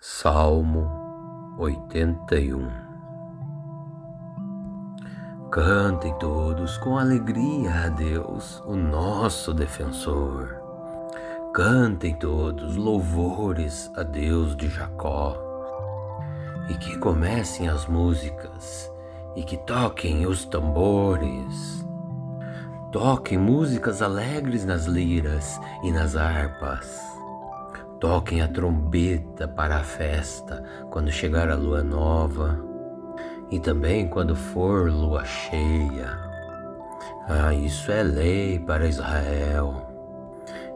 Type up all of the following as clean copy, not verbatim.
Salmo 81. Cantem todos com alegria a Deus, o nosso defensor. Cantem todos louvores a Deus de Jacó. E que comecem as músicas, e que toquem os tambores. Toquem músicas alegres nas liras e nas harpas. Toquem a trombeta para a festa, quando chegar a lua nova, e também quando for lua cheia. Isso é lei para Israel.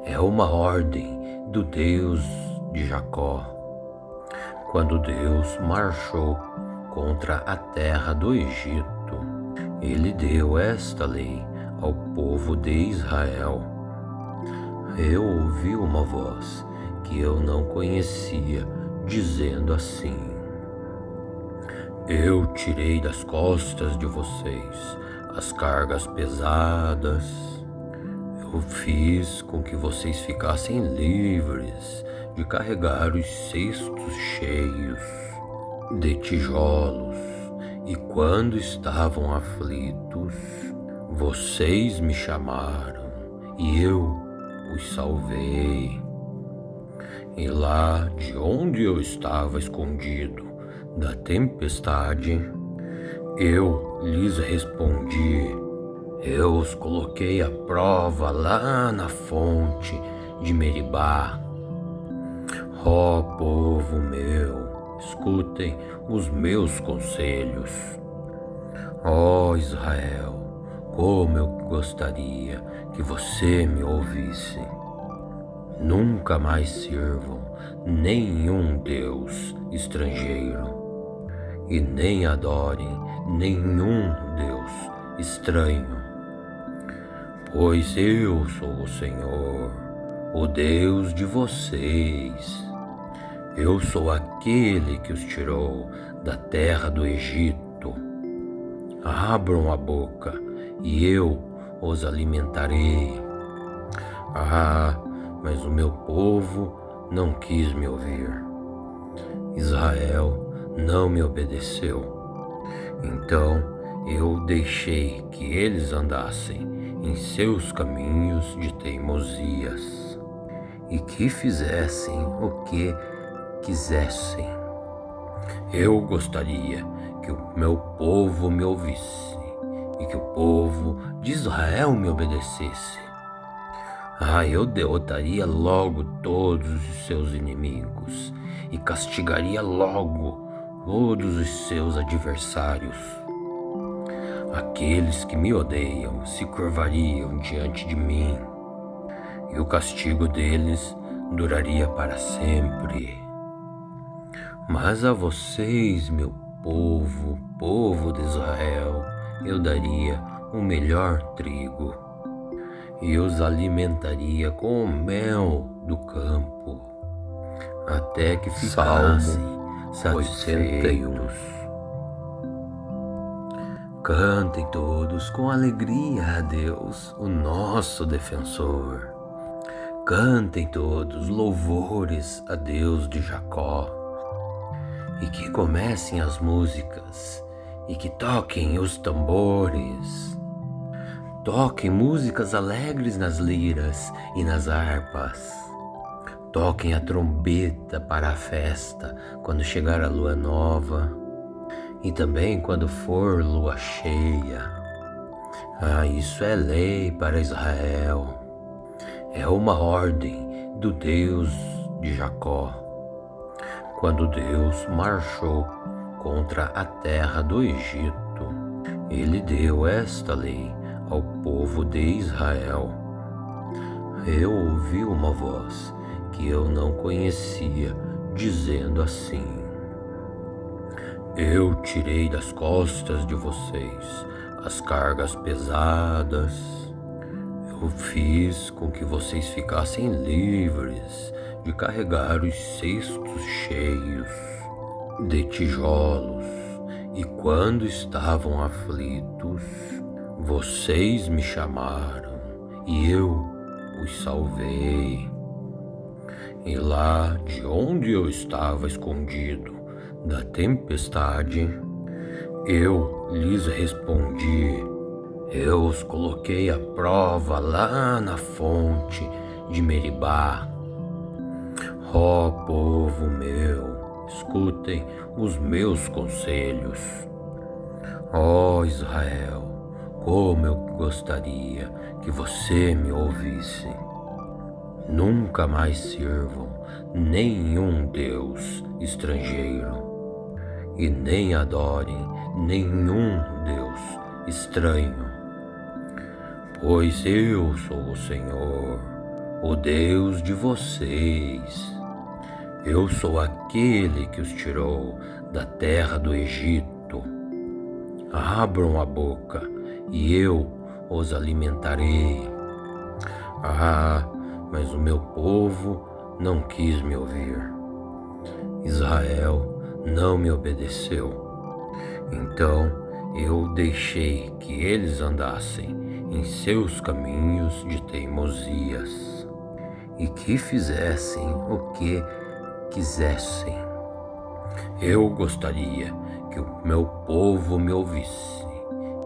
É uma ordem do Deus de Jacó. Quando Deus marchou contra a terra do Egito, Ele deu esta lei ao povo de Israel. Eu ouvi uma voz que eu não conhecia, dizendo assim: Eu tirei das costas de vocês as cargas pesadas. Eu fiz com que vocês ficassem livres de carregar os cestos cheios de tijolos. E quando estavam aflitos, vocês me chamaram e eu os salvei. E lá de onde eu estava escondido da tempestade, eu lhes respondi. Eu os coloquei à prova lá na fonte de Meribá. Ó povo meu, escutem os meus conselhos. Ó Israel, como eu gostaria que você me ouvisse. Nunca mais sirvam nenhum Deus estrangeiro e nem adorem nenhum Deus estranho, pois eu sou o Senhor, o Deus de vocês. Eu sou aquele que os tirou da terra do Egito. Abram a boca e eu os alimentarei. Mas o meu povo não quis me ouvir. Israel não me obedeceu. Então eu deixei que eles andassem em seus caminhos de teimosias e que fizessem o que quisessem. Eu gostaria que o meu povo me ouvisse e que o povo de Israel me obedecesse. Eu derrotaria logo todos os seus inimigos e castigaria logo todos os seus adversários. Aqueles que me odeiam se curvariam diante de mim, e o castigo deles duraria para sempre. Mas a vocês, meu povo, povo de Israel, eu daria o melhor trigo e os alimentaria com o mel do campo, até que ficassem satisfeitos. Cantem todos com alegria a Deus, o nosso defensor. Cantem todos louvores a Deus de Jacó. E que comecem as músicas, e que toquem os tambores. Toquem músicas alegres nas liras e nas harpas. Toquem a trombeta para a festa, quando chegar a lua nova, e também quando for lua cheia. Isso é lei para Israel. É uma ordem do Deus de Jacó. Quando Deus marchou contra a terra do Egito, Ele deu esta lei ao povo de Israel. Eu ouvi uma voz que eu não conhecia, dizendo assim: Eu tirei das costas de vocês as cargas pesadas. Eu fiz com que vocês ficassem livres de carregar os cestos cheios de tijolos. E quando estavam aflitos, vocês me chamaram e eu os salvei. E lá de onde eu estava escondido da tempestade, eu lhes respondi. Eu os coloquei à prova lá na fonte de Meribá. Ó povo meu, escutem os meus conselhos. Ó Israel, como eu gostaria que você me ouvisse. Nunca mais sirvam nenhum Deus estrangeiro e nem adorem nenhum Deus estranho, pois eu sou o Senhor, o Deus de vocês. Eu sou aquele que os tirou da terra do Egito. Abram a boca e eu os alimentarei. Mas o meu povo não quis me ouvir. Israel não me obedeceu. Então eu deixei que eles andassem em seus caminhos de teimosias e que fizessem o que quisessem. Eu gostaria que o meu povo me ouvisse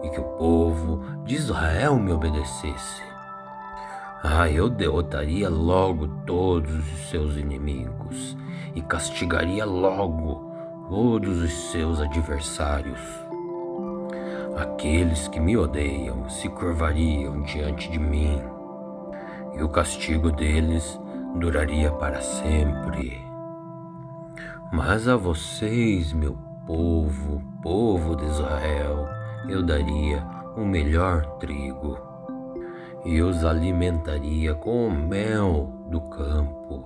e que o povo de Israel me obedecesse. Eu derrotaria logo todos os seus inimigos e castigaria logo todos os seus adversários. Aqueles que me odeiam se curvariam diante de mim, e o castigo deles duraria para sempre. Mas a vocês, meu povo, povo de Israel, eu daria o melhor trigo e os alimentaria com o mel do campo,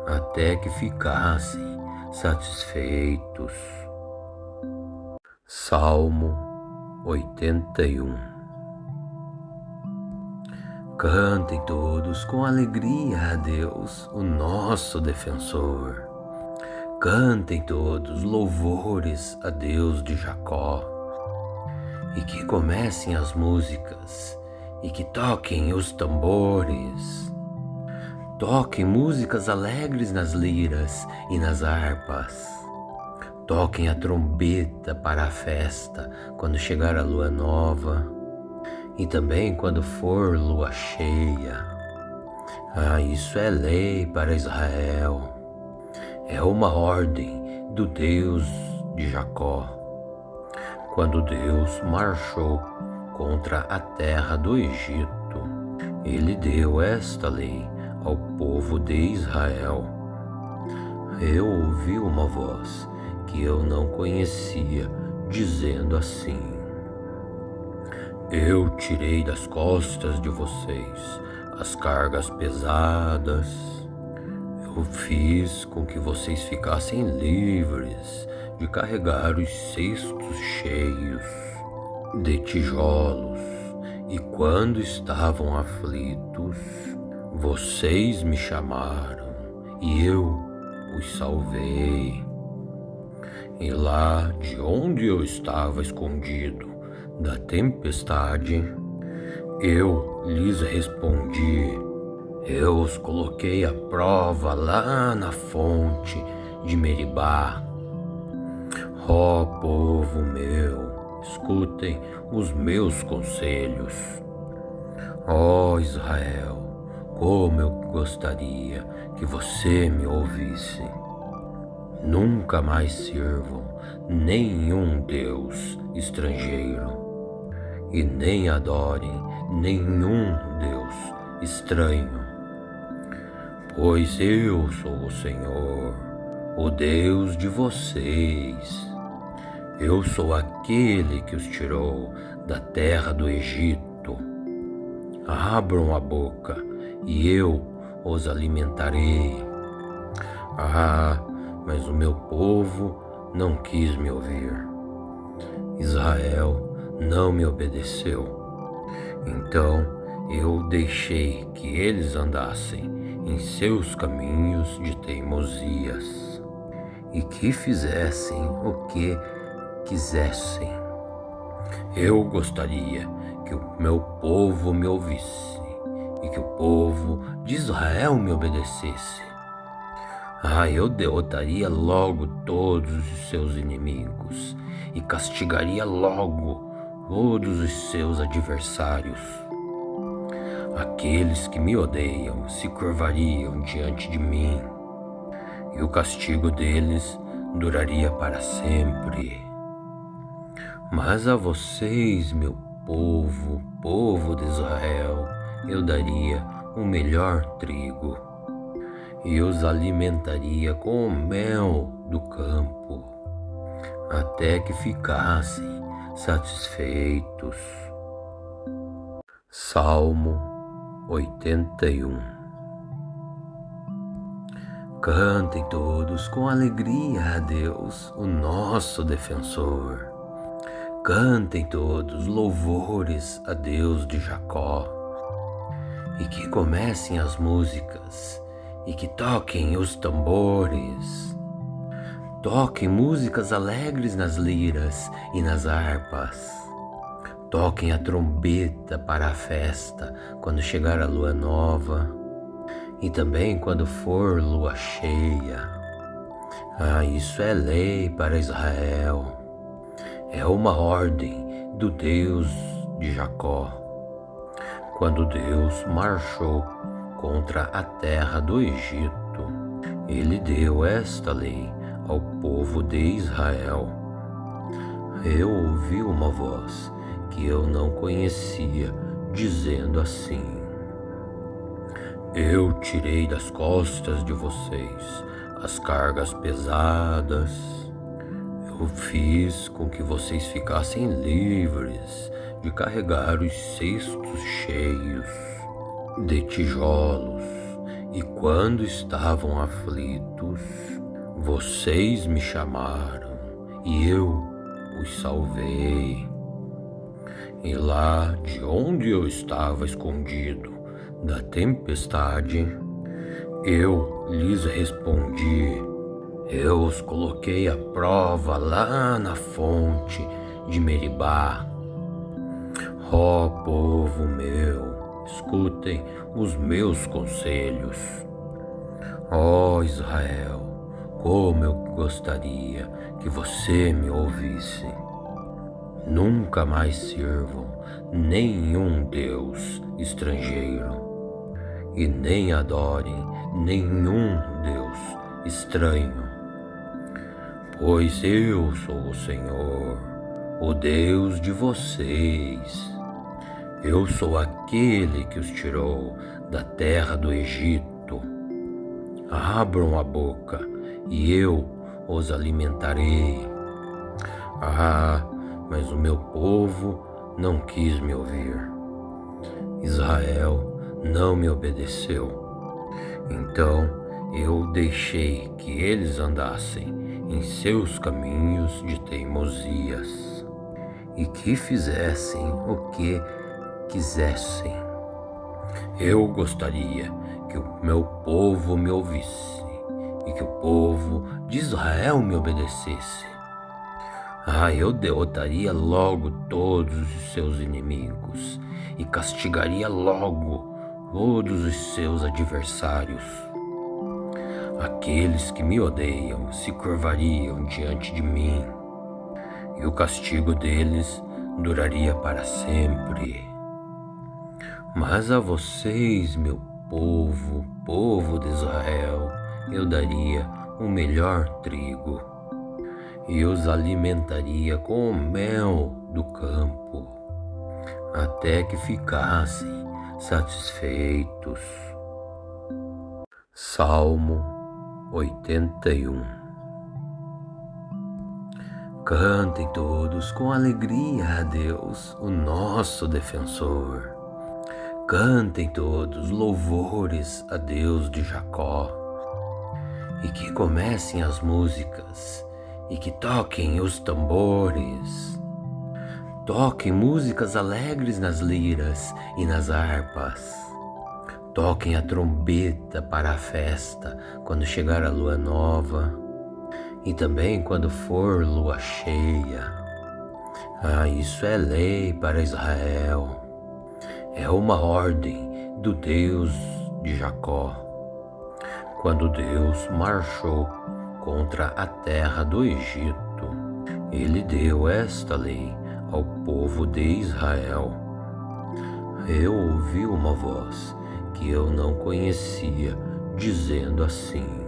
até que ficassem satisfeitos. Salmo 81. Cantem todos com alegria a Deus, o nosso defensor. Cantem todos louvores a Deus de Jacó. E que comecem as músicas e que toquem os tambores. Toquem músicas alegres nas liras e nas harpas. Toquem a trombeta para a festa quando chegar a lua nova e também quando for lua cheia. Isso é lei para Israel. É uma ordem do Deus de Jacó. Quando Deus marchou contra a terra do Egito, ele deu esta lei ao povo de Israel. Eu ouvi uma voz que eu não conhecia, dizendo assim: eu tirei das costas de vocês as cargas pesadas. Eu fiz com que vocês ficassem livres de carregar os cestos cheios de tijolos, e quando estavam aflitos, vocês me chamaram e eu os salvei. E lá de onde eu estava escondido da tempestade, eu lhes respondi. Eu os coloquei à prova lá na fonte de Meribá. Ó povo meu, escutem os meus conselhos. Ó Israel, como eu gostaria que você me ouvisse. Nunca mais sirvam nenhum Deus estrangeiro e nem adorem nenhum Deus estranho, pois eu sou o Senhor, o Deus de vocês. Eu sou aquele que os tirou da terra do Egito. Abram a boca e eu os alimentarei. Mas o meu povo não quis me ouvir. Israel não me obedeceu. Então eu deixei que eles andassem em seus caminhos de teimosias e que fizessem o que quisessem. Eu gostaria que o meu povo me ouvisse e que o povo de Israel me obedecesse. Eu derrotaria logo todos os seus inimigos e castigaria logo todos os seus adversários. Aqueles que me odeiam se curvariam diante de mim, e o castigo deles duraria para sempre. Mas a vocês, meu povo, povo de Israel, eu daria o melhor trigo e os alimentaria com o mel do campo, até que ficassem satisfeitos. Salmo 81. Cantem todos com alegria a Deus, o nosso defensor. Cantem todos louvores a Deus de Jacó. E que comecem as músicas e que toquem os tambores. Toquem músicas alegres nas liras e nas harpas. Toquem a trombeta para a festa quando chegar a lua nova e também quando for lua cheia. Isso é lei para Israel. É uma ordem do Deus de Jacó. Quando Deus marchou contra a terra do Egito, ele deu esta lei ao povo de Israel. Eu ouvi uma voz que eu não conhecia, dizendo assim: eu tirei das costas de vocês as cargas pesadas. Eu fiz com que vocês ficassem livres de carregar os cestos cheios de tijolos. E quando estavam aflitos, vocês me chamaram e eu os salvei. E lá de onde eu estava escondido da tempestade, eu lhes respondi. Eu os coloquei à prova lá na fonte de Meribá. Ó povo meu, escutem os meus conselhos. Ó Israel, como eu gostaria que você me ouvisse. Nunca mais sirvam nenhum Deus estrangeiro e nem adorem nenhum Deus estranho, pois eu sou o Senhor, o Deus de vocês. Eu sou aquele que os tirou da terra do Egito. Abram a boca e eu os alimentarei. Mas o meu povo não quis me ouvir. Israel não me obedeceu. Então eu deixei que eles andassem em seus caminhos de teimosias e que fizessem o que quisessem. Eu gostaria que o meu povo me ouvisse e que o povo de Israel me obedecesse. Eu derrotaria logo todos os seus inimigos e castigaria logo todos os seus adversários. Aqueles que me odeiam se curvariam diante de mim, e o castigo deles duraria para sempre. Mas a vocês, meu povo, povo de Israel, eu daria o melhor trigo e os alimentaria com o mel do campo, até que ficassem satisfeitos. Salmo 81. Cantem todos com alegria a Deus, o nosso defensor. Cantem todos louvores a Deus de Jacó. E que comecem as músicas e que toquem os tambores. Toquem músicas alegres nas liras e nas harpas. Toquem a trombeta para a festa quando chegar a lua nova e também quando for lua cheia. Isso é lei para Israel. É uma ordem do Deus de Jacó. Quando Deus marchou contra a terra do Egito, ele deu esta lei ao povo de Israel. Eu ouvi uma voz que eu não conhecia, dizendo assim: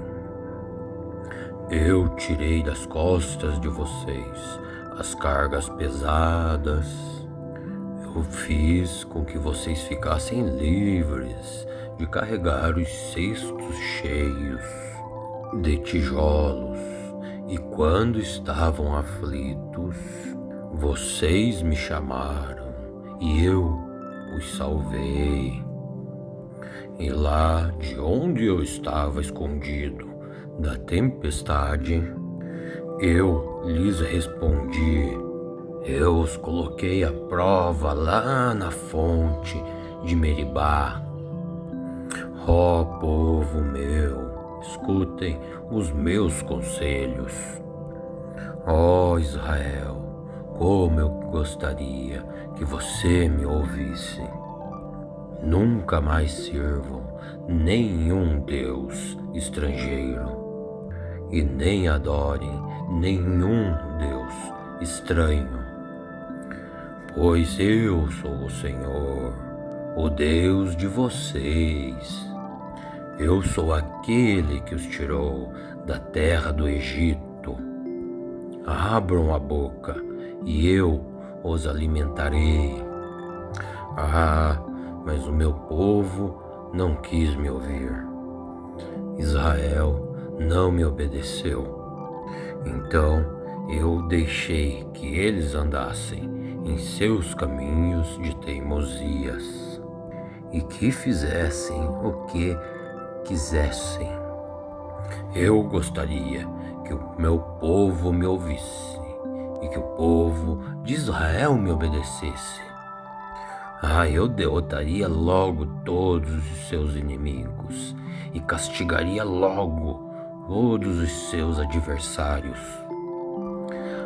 eu tirei das costas de vocês as cargas pesadas. Eu fiz com que vocês ficassem livres de carregar os cestos cheios de tijolos. E quando estavam aflitos, vocês me chamaram e eu os salvei. E lá de onde eu estava escondido da tempestade, eu lhes respondi. Eu os coloquei à prova lá na fonte de Meribá. Ó povo meu, escutem os meus conselhos. Ó Israel, como eu gostaria que você me ouvisse. Nunca mais sirvam nenhum Deus estrangeiro e nem adorem nenhum Deus estranho, pois eu sou o Senhor, o Deus de vocês. Eu sou aquele que os tirou da terra do Egito. Abram a boca e eu os alimentarei. Mas o meu povo não quis me ouvir. Israel não me obedeceu. Então eu deixei que eles andassem em seus caminhos de teimosias e que fizessem o que quisessem. Eu gostaria que o meu povo me ouvisse e que o povo de Israel me obedecesse. Eu derrotaria logo todos os seus inimigos e castigaria logo todos os seus adversários.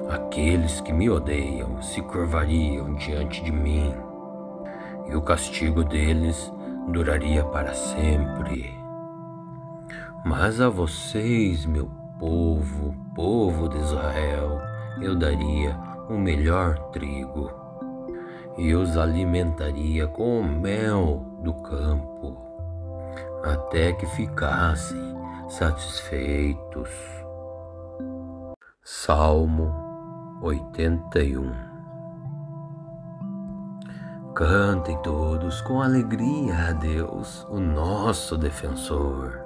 Aqueles que me odeiam se curvariam diante de mim, e o castigo deles duraria para sempre. Mas a vocês, meu povo, povo de Israel, eu daria o melhor trigo e os alimentaria com o mel do campo, até que ficassem satisfeitos. Salmo 81. Cantem todos com alegria a Deus, o nosso defensor.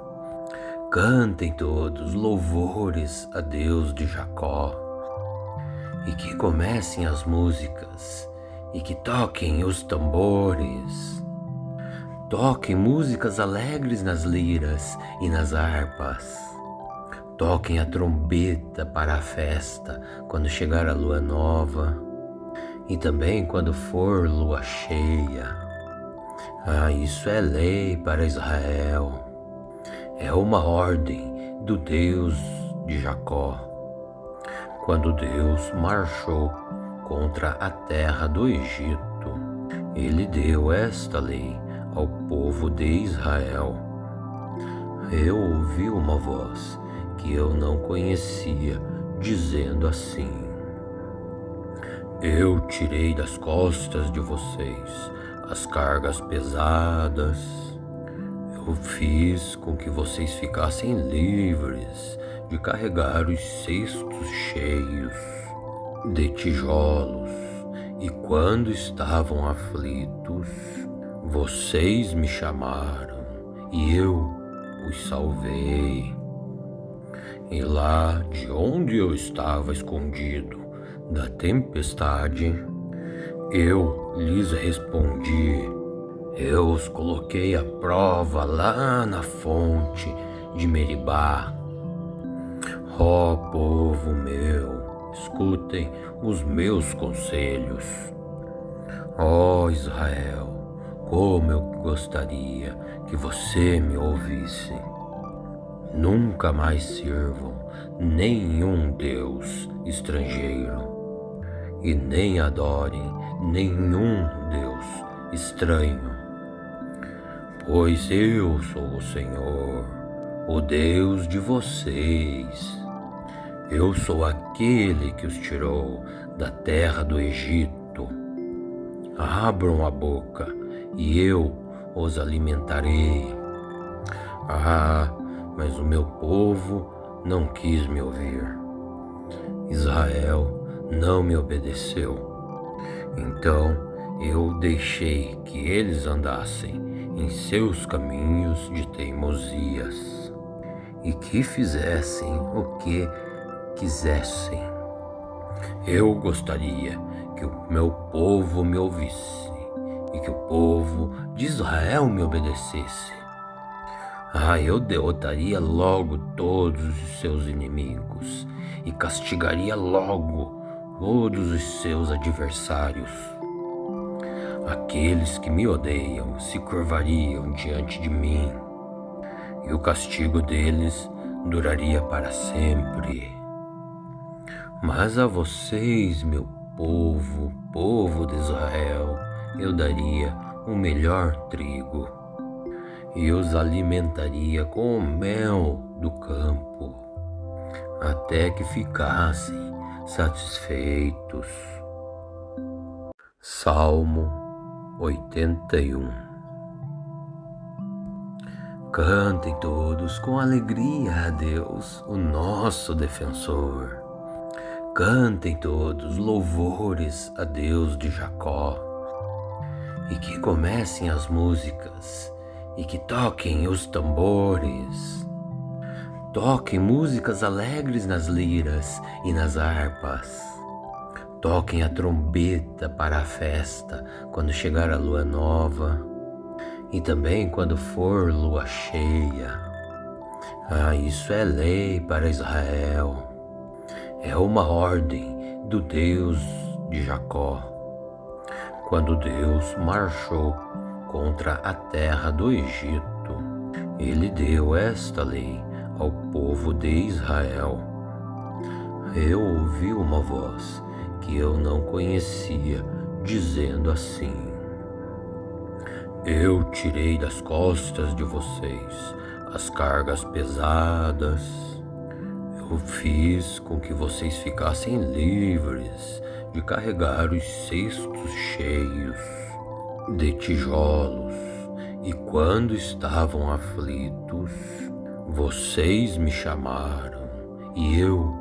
Cantem todos louvores a Deus de Jacó. E que comecem as músicas e que toquem os tambores. Toquem músicas alegres nas liras e nas harpas. Toquem a trombeta para a festa quando chegar a lua nova e também quando for lua cheia. Isso é lei para Israel. É uma ordem do Deus de Jacó. Quando Deus marchou contra a terra do Egito, ele deu esta lei ao povo de Israel. Eu ouvi uma voz que eu não conhecia, dizendo assim: eu tirei das costas de vocês as cargas pesadas. Eu fiz com que vocês ficassem livres de carregar os cestos cheios de tijolos. E quando estavam aflitos, vocês me chamaram e eu os salvei. E lá de onde eu estava escondido da tempestade, eu lhes respondi. Eu os coloquei à prova lá na fonte de Meribá. Ó povo meu, escutem os meus conselhos. Ó Israel, como eu gostaria que você me ouvisse. Nunca mais sirvam nenhum Deus estrangeiro e nem adorem nenhum Deus estranho, pois eu sou o Senhor, o Deus de vocês. Eu sou aquele que os tirou da terra do Egito. Abram a boca e eu os alimentarei. Mas o meu povo não quis me ouvir. Israel não me obedeceu. Então eu deixei que eles andassem em seus caminhos de teimosias e que fizessem o que quisessem. Eu gostaria que o meu povo me ouvisse e que o povo de Israel me obedecesse. Eu derrotaria logo todos os seus inimigos e castigaria logo todos os seus adversários. Aqueles que me odeiam se curvariam diante de mim, e o castigo deles duraria para sempre. Mas a vocês, meu povo, povo de Israel, eu daria o melhor trigo e os alimentaria com o mel do campo, até que ficassem satisfeitos. Salmo 81. Cantem todos com alegria a Deus, o nosso defensor. Cantem todos louvores a Deus de Jacó. E que comecem as músicas e que toquem os tambores. Toquem músicas alegres nas liras e nas harpas. Toquem a trombeta para a festa quando chegar a lua nova e também quando for lua cheia. Isso é lei para Israel. É uma ordem do Deus de Jacó. Quando Deus marchou contra a terra do Egito, ele deu esta lei ao povo de Israel. Eu ouvi uma voz que eu não conhecia, dizendo assim: eu tirei das costas de vocês as cargas pesadas. Eu fiz com que vocês ficassem livres de carregar os cestos cheios de tijolos. E quando estavam aflitos, vocês me chamaram e eu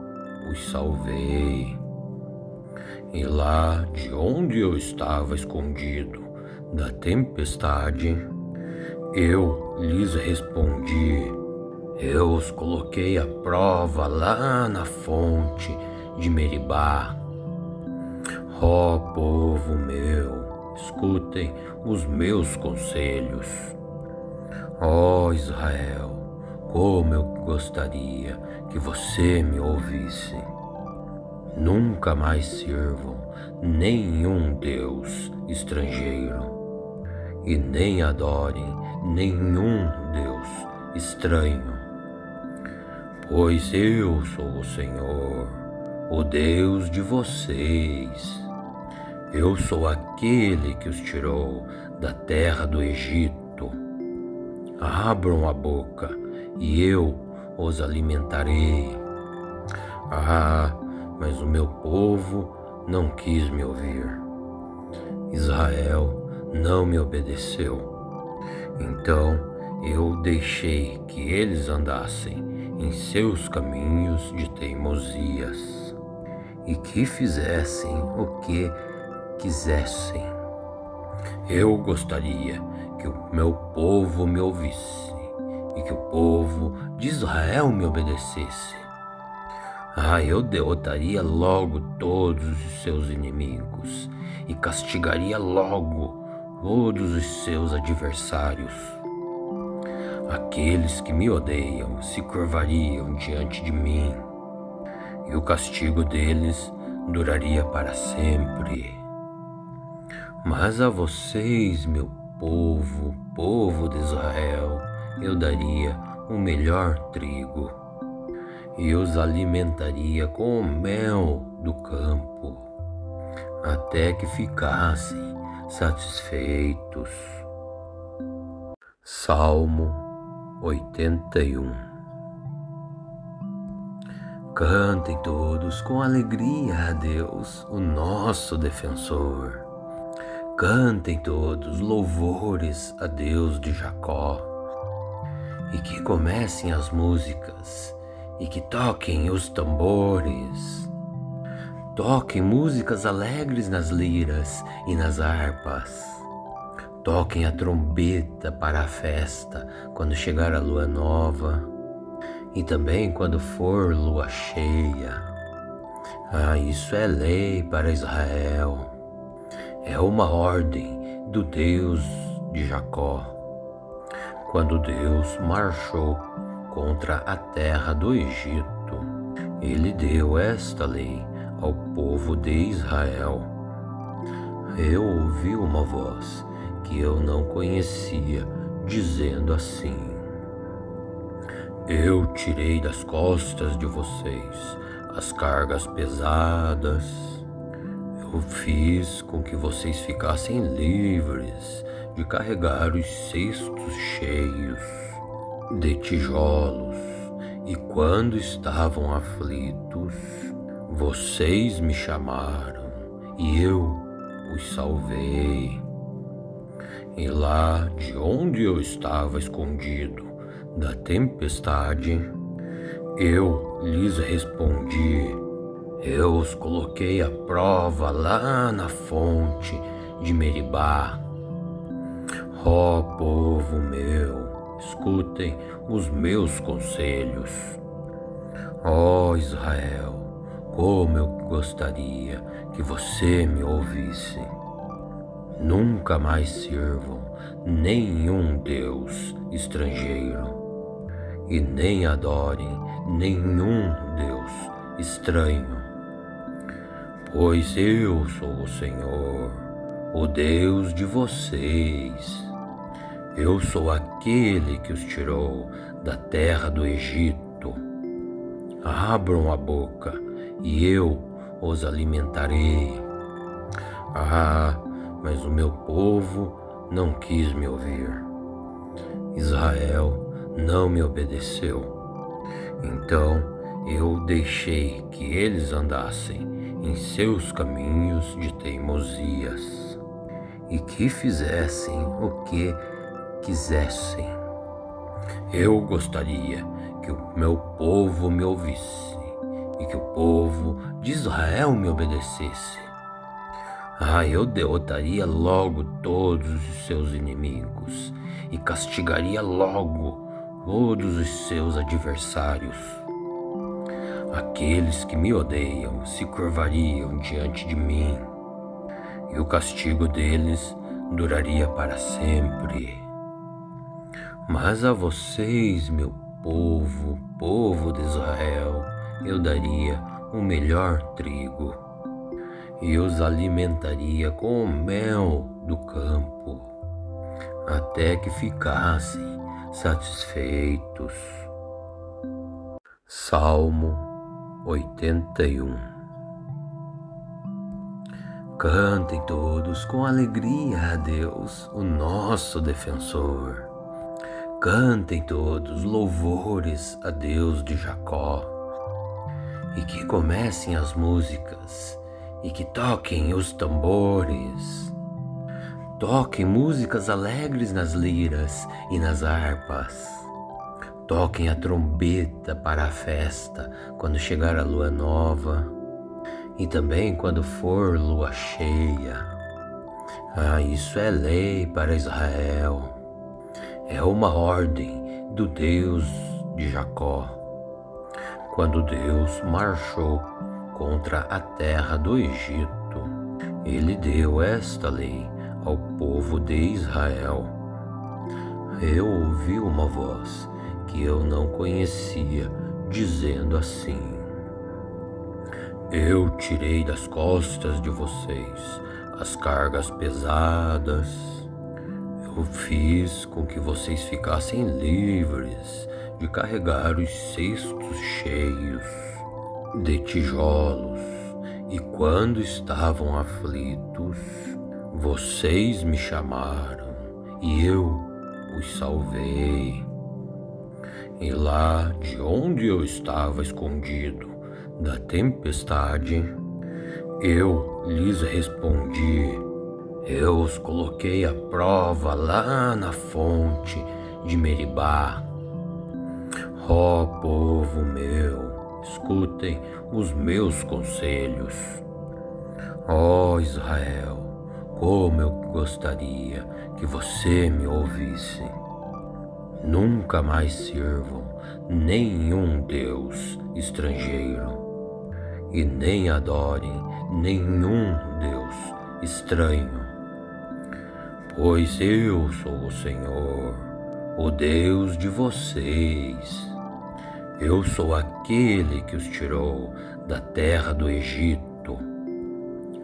os salvei. E lá de onde eu estava escondido da tempestade, eu lhes respondi. Eu os coloquei à prova lá na fonte de Meribá. Ó povo meu, escutem os meus conselhos. Ó Israel, como eu gostaria que você me ouvisse. Nunca mais sirvam nenhum Deus estrangeiro e nem adorem nenhum Deus estranho, pois eu sou o Senhor, o Deus de vocês. Eu sou aquele que os tirou da terra do Egito. Abram a boca e eu os alimentarei. Mas o meu povo não quis me ouvir. Israel não me obedeceu. Então eu deixei que eles andassem em seus caminhos de teimosias e que fizessem o que quisessem. Eu gostaria que o meu povo me ouvisse e que o povo de Israel me obedecesse. Eu derrotaria logo todos os seus inimigos e castigaria logo todos os seus adversários. Aqueles que me odeiam se curvariam diante de mim, e o castigo deles duraria para sempre. Mas a vocês, meu povo, povo de Israel, eu daria o melhor trigo e os alimentaria com o mel do campo, até que ficassem satisfeitos. Salmo 81. Cantem todos com alegria a Deus, o nosso defensor. Cantem todos louvores a Deus de Jacó. E que comecem as músicas, e que toquem os tambores. Toquem músicas alegres nas liras e nas harpas. Toquem a trombeta para a festa, quando chegar a lua nova, e também quando for lua cheia. Isso é lei para Israel. É uma ordem do Deus de Jacó. Quando Deus marchou contra a terra do Egito, ele deu esta lei ao povo de Israel. Eu ouvi uma voz que eu não conhecia, dizendo assim: eu tirei das costas de vocês as cargas pesadas. Eu fiz com que vocês ficassem livres de carregar os cestos cheios de tijolos. E quando estavam aflitos, vocês me chamaram e eu os salvei. E lá de onde eu estava escondido da tempestade, eu lhes respondi. Eu os coloquei à prova lá na fonte de Meribá. Ó povo meu, escutem os meus conselhos. Ó Israel, como eu gostaria que você me ouvisse. Nunca mais sirvam nenhum Deus estrangeiro e nem adorem nenhum Deus estranho, pois eu sou o Senhor, o Deus de vocês. Eu sou aquele que os tirou da terra do Egito. Abram a boca e eu os alimentarei. Mas o meu povo não quis me ouvir. Israel não me obedeceu. Então eu deixei que eles andassem em seus caminhos de teimosias e que fizessem o que quisessem. Eu gostaria que o meu povo me ouvisse e que o povo de Israel me obedecesse. Eu derrotaria logo todos os seus inimigos e castigaria logo todos os seus adversários. Aqueles que me odeiam se curvariam diante de mim, e o castigo deles duraria para sempre. Mas a vocês, meu povo, povo de Israel, eu daria o melhor trigo e os alimentaria com o mel do campo, até que ficassem satisfeitos. Salmo 81. Cantem todos com alegria a Deus, o nosso defensor. Cantem todos louvores a Deus de Jacó. E que comecem as músicas, e que toquem os tambores. Toquem músicas alegres nas liras e nas harpas. Toquem a trombeta para a festa, quando chegar a lua nova, e também quando for lua cheia. Isso é lei para Israel. É uma ordem do Deus de Jacó. Quando Deus marchou contra a terra do Egito, ele deu esta lei ao povo de Israel. Eu ouvi uma voz que eu não conhecia, dizendo assim: eu tirei das costas de vocês as cargas pesadas. Eu fiz com que vocês ficassem livres de carregar os cestos cheios de tijolos. E quando estavam aflitos, vocês me chamaram e eu os salvei. E lá de onde eu estava escondido da tempestade, eu lhes respondi. Eu os coloquei à prova lá na fonte de Meribá. Ó povo meu, escutem os meus conselhos. Ó Israel, como eu gostaria que você me ouvisse. Nunca mais sirvam nenhum Deus estrangeiro e nem adorem nenhum Deus estranho, pois eu sou o Senhor, o Deus de vocês. Eu sou aquele que os tirou da terra do Egito.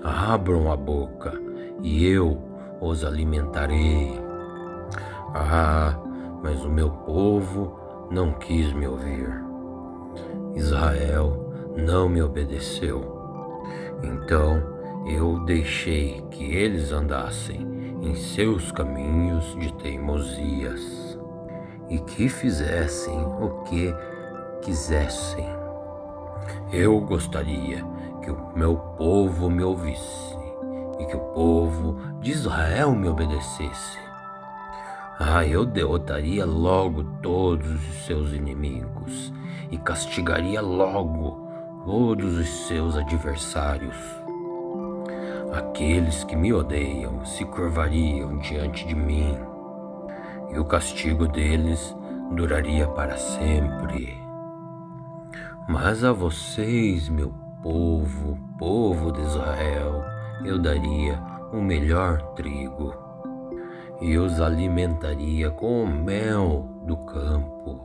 Abram a boca e eu os alimentarei. Mas o meu povo não quis me ouvir. Israel não me obedeceu. Então eu deixei que eles andassem em seus caminhos de teimosias e que fizessem o que quisessem. Eu gostaria que o meu povo me ouvisse e que o povo de Israel me obedecesse. Eu derrotaria logo todos os seus inimigos e castigaria logo todos os seus adversários. Aqueles que me odeiam se curvariam diante de mim, e o castigo deles duraria para sempre. Mas a vocês, meu povo, povo de Israel, eu daria o melhor trigo e os alimentaria com o mel do campo,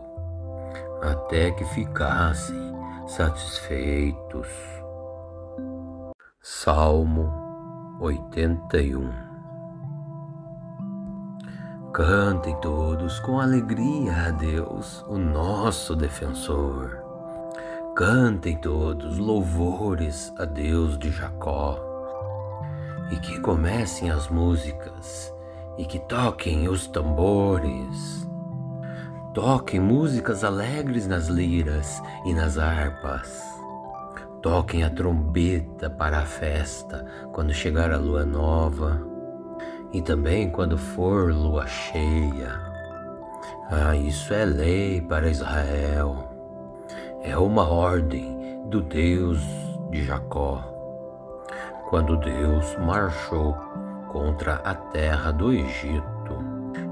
até que ficassem satisfeitos. Salmo 81. Cantem todos com alegria a Deus, o nosso defensor. Cantem todos louvores a Deus de Jacó. E que comecem as músicas e que toquem os tambores. Toquem músicas alegres nas liras e nas harpas. Toquem a trombeta para a festa quando chegar a lua nova e também quando for lua cheia. Isso é lei para Israel. É uma ordem do Deus de Jacó. Quando Deus marchou contra a terra do Egito,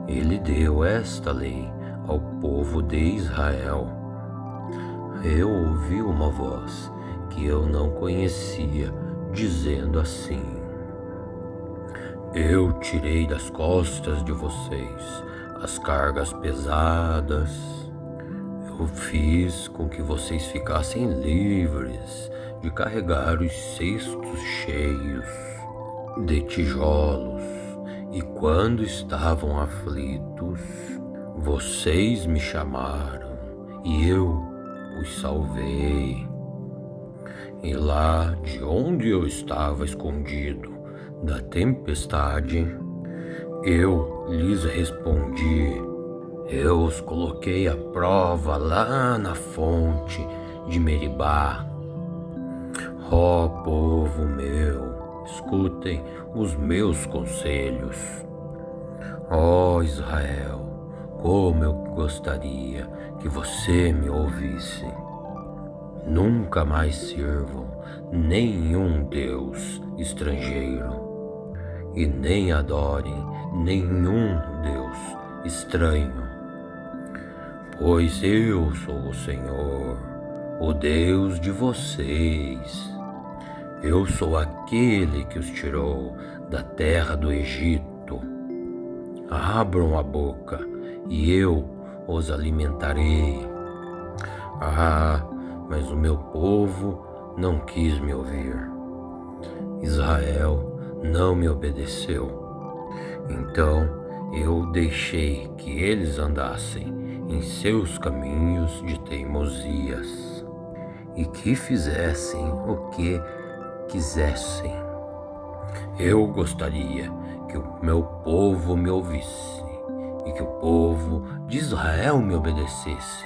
ele deu esta lei ao povo de Israel. Eu ouvi uma voz que eu não conhecia, dizendo assim: eu tirei das costas de vocês as cargas pesadas. Eu fiz com que vocês ficassem livres de carregar os cestos cheios de tijolos, e quando estavam aflitos, vocês me chamaram e eu os salvei. E lá de onde eu estava escondido da tempestade, eu lhes respondi. Eu os coloquei à prova lá na fonte de Meribá. Ó povo meu, escutem os meus conselhos. Ó Israel, como eu gostaria que você me ouvisse. Nunca mais sirvam nenhum Deus estrangeiro e nem adorem nenhum Deus estranho, pois eu sou o Senhor, o Deus de vocês. Eu sou aquele que os tirou da terra do Egito. Abram a boca e eu os alimentarei. Mas o meu povo não quis me ouvir. Israel não me obedeceu. Então eu deixei que eles andassem em seus caminhos de teimosias e que fizessem o que quisessem. Eu gostaria que o meu povo me ouvisse e que o povo de Israel me obedecesse.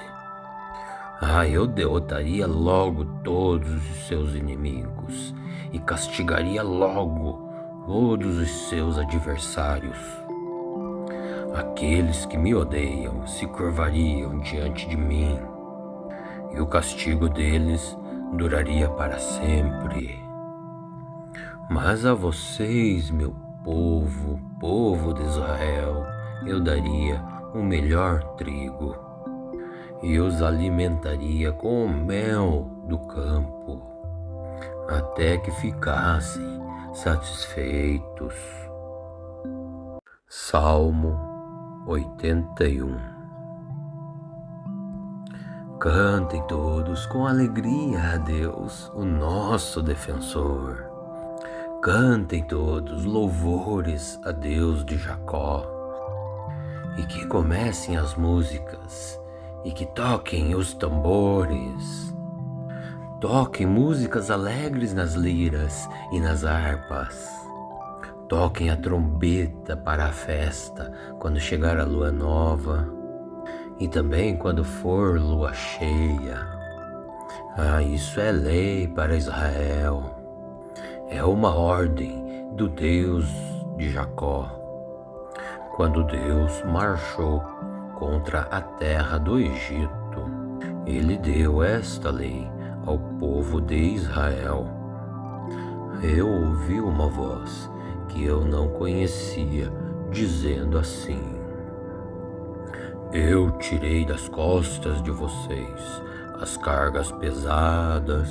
Eu derrotaria logo todos os seus inimigos e castigaria logo todos os seus adversários. Aqueles que me odeiam se curvariam diante de mim, e o castigo deles duraria para sempre. Mas a vocês, meu povo, povo de Israel, eu daria o melhor trigo e os alimentaria com o mel do campo, até que ficassem satisfeitos. Salmo 81. Cantem todos com alegria a Deus, o nosso defensor. Cantem todos louvores a Deus de Jacó. E que comecem as músicas e que toquem os tambores. Toquem músicas alegres nas liras e nas harpas. Toquem a trombeta para a festa quando chegar a lua nova e também quando for lua cheia. Isso é lei para Israel. É uma ordem do Deus de Jacó. Quando Deus marchou contra a terra do Egito, ele deu esta lei ao povo de Israel. Eu ouvi uma voz que eu não conhecia, dizendo assim: eu tirei das costas de vocês as cargas pesadas.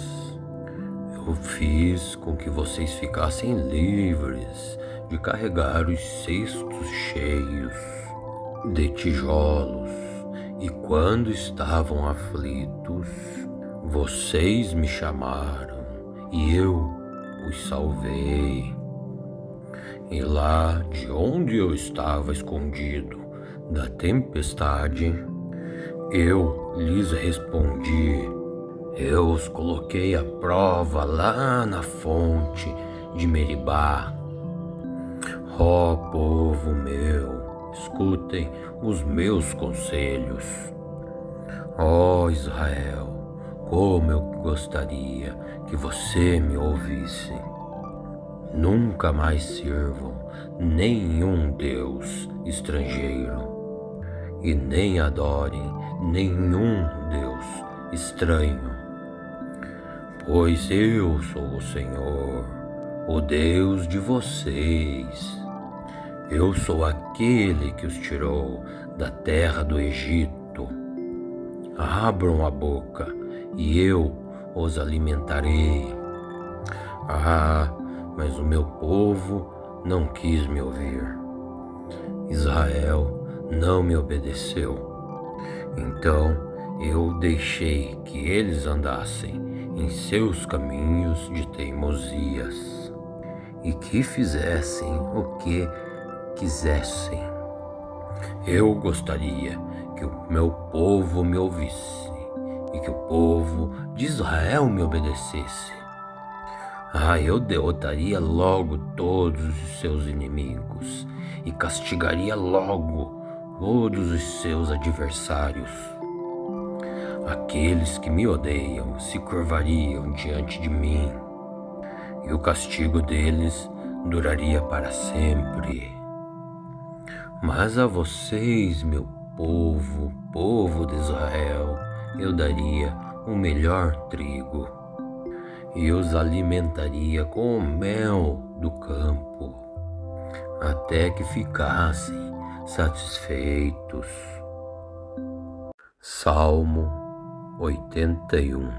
Eu fiz com que vocês ficassem livres de carregar os cestos cheios de tijolos. E quando estavam aflitos, vocês me chamaram e eu os salvei. E lá de onde eu estava escondido da tempestade, eu lhes respondi. Eu os coloquei à prova lá na fonte de Meribá. Ó povo meu, escutem os meus conselhos. Ó Israel, como eu gostaria que você me ouvisse. Nunca mais sirvam nenhum Deus estrangeiro e nem adorem nenhum Deus estranho, pois eu sou o Senhor, o Deus de vocês. Eu sou aquele que os tirou da terra do Egito. Abram a boca e eu os alimentarei. Mas o meu povo não quis me ouvir. Israel não me obedeceu. Então eu deixei que eles andassem em seus caminhos de teimosias e que fizessem o que quisessem. Eu gostaria que o meu povo me ouvisse e que o povo de Israel me obedecesse. Eu derrotaria logo todos os seus inimigos e castigaria logo todos os seus adversários. Aqueles que me odeiam se curvariam diante de mim, e o castigo deles duraria para sempre. Mas a vocês, meu povo, povo de Israel, eu daria o melhor trigo e os alimentaria com o mel do campo, até que ficassem satisfeitos. Salmo 81.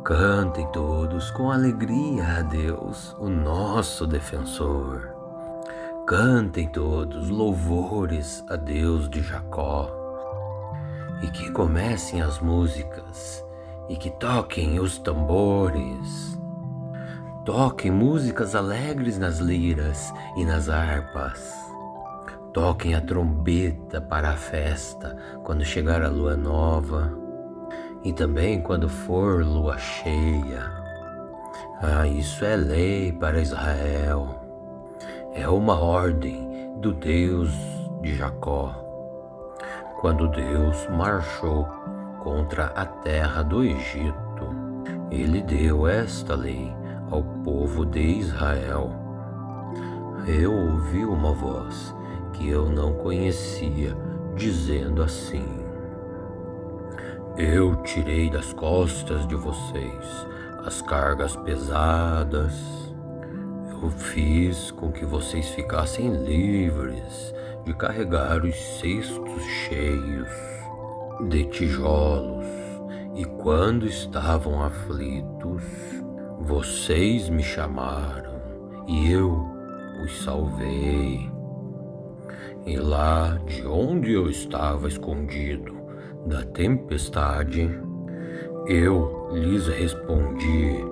Cantem todos com alegria a Deus, o nosso defensor. Cantem todos louvores a Deus de Jacó. E que comecem as músicas e que toquem os tambores. Toquem músicas alegres nas liras e nas harpas. Toquem a trombeta para a festa quando chegar a lua nova e também quando for lua cheia. Isso é lei para Israel. É uma ordem do Deus de Jacó. Quando Deus marchou contra a terra do Egito, ele deu esta lei ao povo de Israel. Eu ouvi uma voz que eu não conhecia, dizendo assim: Eu tirei das costas de vocês as cargas pesadas. Eu fiz com que vocês ficassem livres de carregar os cestos cheios de tijolos. E quando estavam aflitos, vocês me chamaram e eu os salvei. E lá de onde eu estava escondido da tempestade, eu lhes respondi.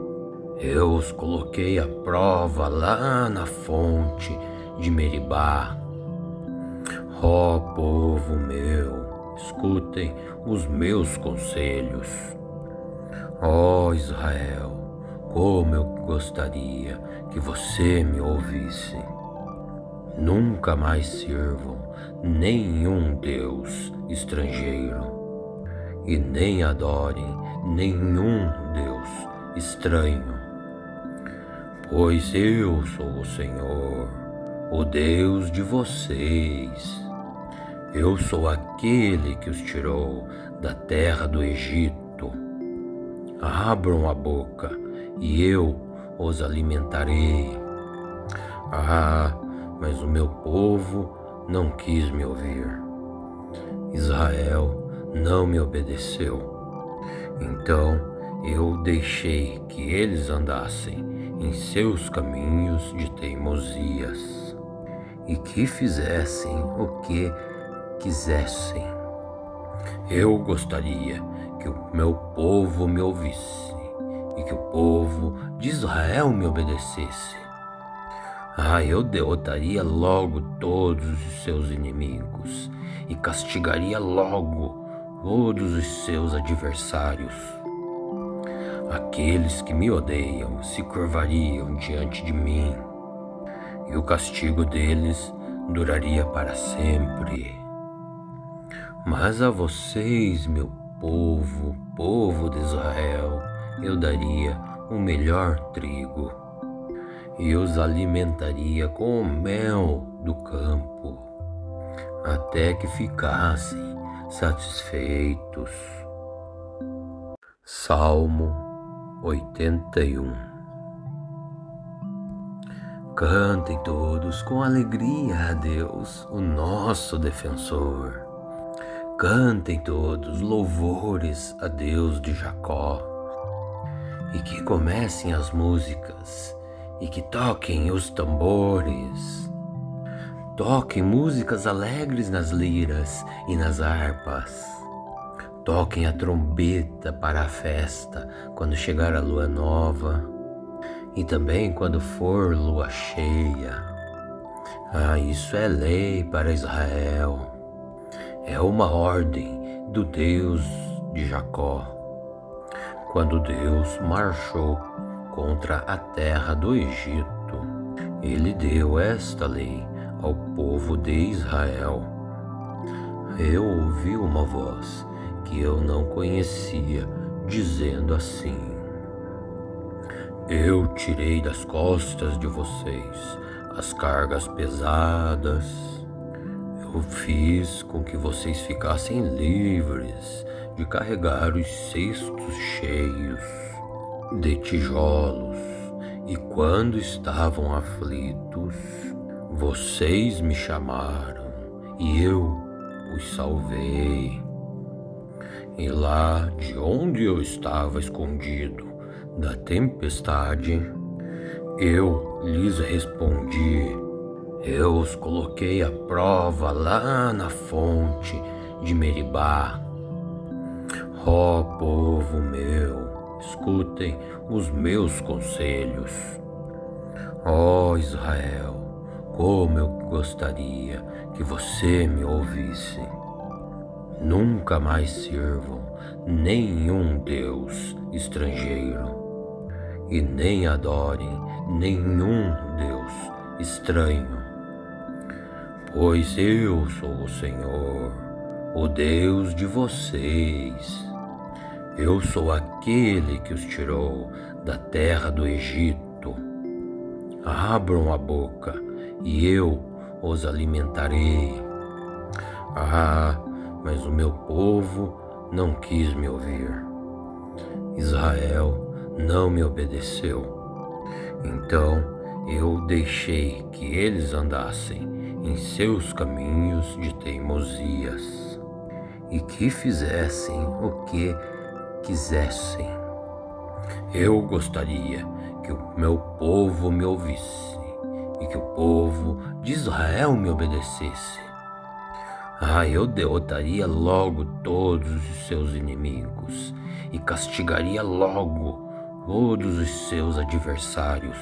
Eu os coloquei à prova lá na fonte de Meribá. Ó povo meu, escutem os meus conselhos. Ó Israel, como eu gostaria que você me ouvisse. Nunca mais sirvam nenhum Deus estrangeiro e nem adorem nenhum Deus estranho. Pois eu sou o Senhor, o Deus de vocês. Eu sou aquele que os tirou da terra do Egito. Abram a boca e eu os alimentarei. Mas o meu povo não quis me ouvir. Israel não me obedeceu. Então eu deixei que eles andassem em seus caminhos de teimosias e que fizessem o que quisessem. Eu gostaria que o meu povo me ouvisse e que o povo de Israel me obedecesse. Eu derrotaria logo todos os seus inimigos e castigaria logo todos os seus adversários. Aqueles que me odeiam se curvariam diante de mim, e o castigo deles duraria para sempre. Mas a vocês, meu povo, povo de Israel, eu daria o melhor trigo e os alimentaria com o mel do campo, até que ficassem satisfeitos. Salmo 81. Cantem todos com alegria a Deus, o nosso defensor. Cantem todos louvores a Deus de Jacó. E que comecem as músicas e que toquem os tambores. Toquem músicas alegres nas liras e nas harpas. Toquem a trombeta para a festa quando chegar a lua nova e também quando for lua cheia. Isso é lei para Israel. É uma ordem do Deus de Jacó. Quando Deus marchou contra a terra do Egito, ele deu esta lei ao povo de Israel. Eu ouvi uma voz que eu não conhecia, dizendo assim: Eu tirei das costas de vocês as cargas pesadas. Eu fiz com que vocês ficassem livres de carregar os cestos cheios de tijolos. E quando estavam aflitos, vocês me chamaram e eu os salvei. E lá de onde eu estava escondido da tempestade, eu lhes respondi. Eu os coloquei à prova lá na fonte de Meribá. Ó povo meu, escutem os meus conselhos. Ó Israel, como eu gostaria que você me ouvisse. Nunca mais sirvam nenhum Deus estrangeiro e nem adorem nenhum Deus estranho. Pois eu sou o Senhor, o Deus de vocês. Eu sou aquele que os tirou da terra do Egito. Abram a boca e eu os alimentarei. Mas o meu povo não quis me ouvir. Israel não me obedeceu. Então eu deixei que eles andassem em seus caminhos de teimosias e que fizessem o que quisessem. Eu gostaria que o meu povo me ouvisse e que o povo de Israel me obedecesse. Eu derrotaria logo todos os seus inimigos e castigaria logo todos os seus adversários.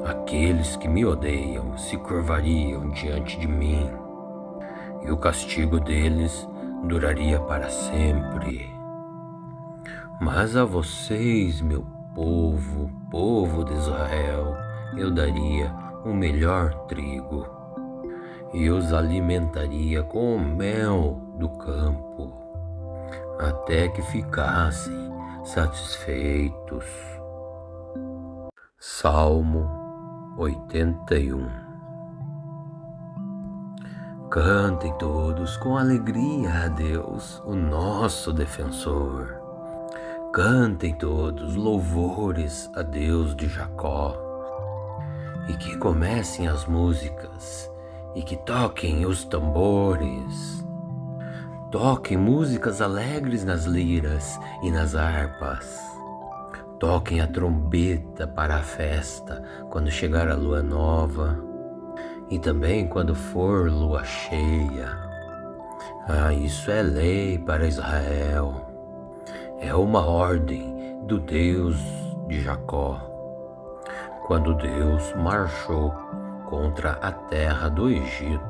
Aqueles que me odeiam se curvariam diante de mim, e o castigo deles duraria para sempre. Mas a vocês, meu povo, povo de Israel, eu daria o melhor trigo e os alimentaria com o mel do campo, até que ficassem satisfeitos. Salmo 81. Cantem todos com alegria a Deus, o nosso defensor. Cantem todos louvores a Deus de Jacó. E que comecem as músicas e que toquem os tambores. Toquem músicas alegres nas liras e nas harpas. Toquem a trombeta para a festa quando chegar a lua nova e também quando for lua cheia. Isso é lei para Israel. É uma ordem do Deus de Jacó. Quando Deus marchou contra a terra do Egito,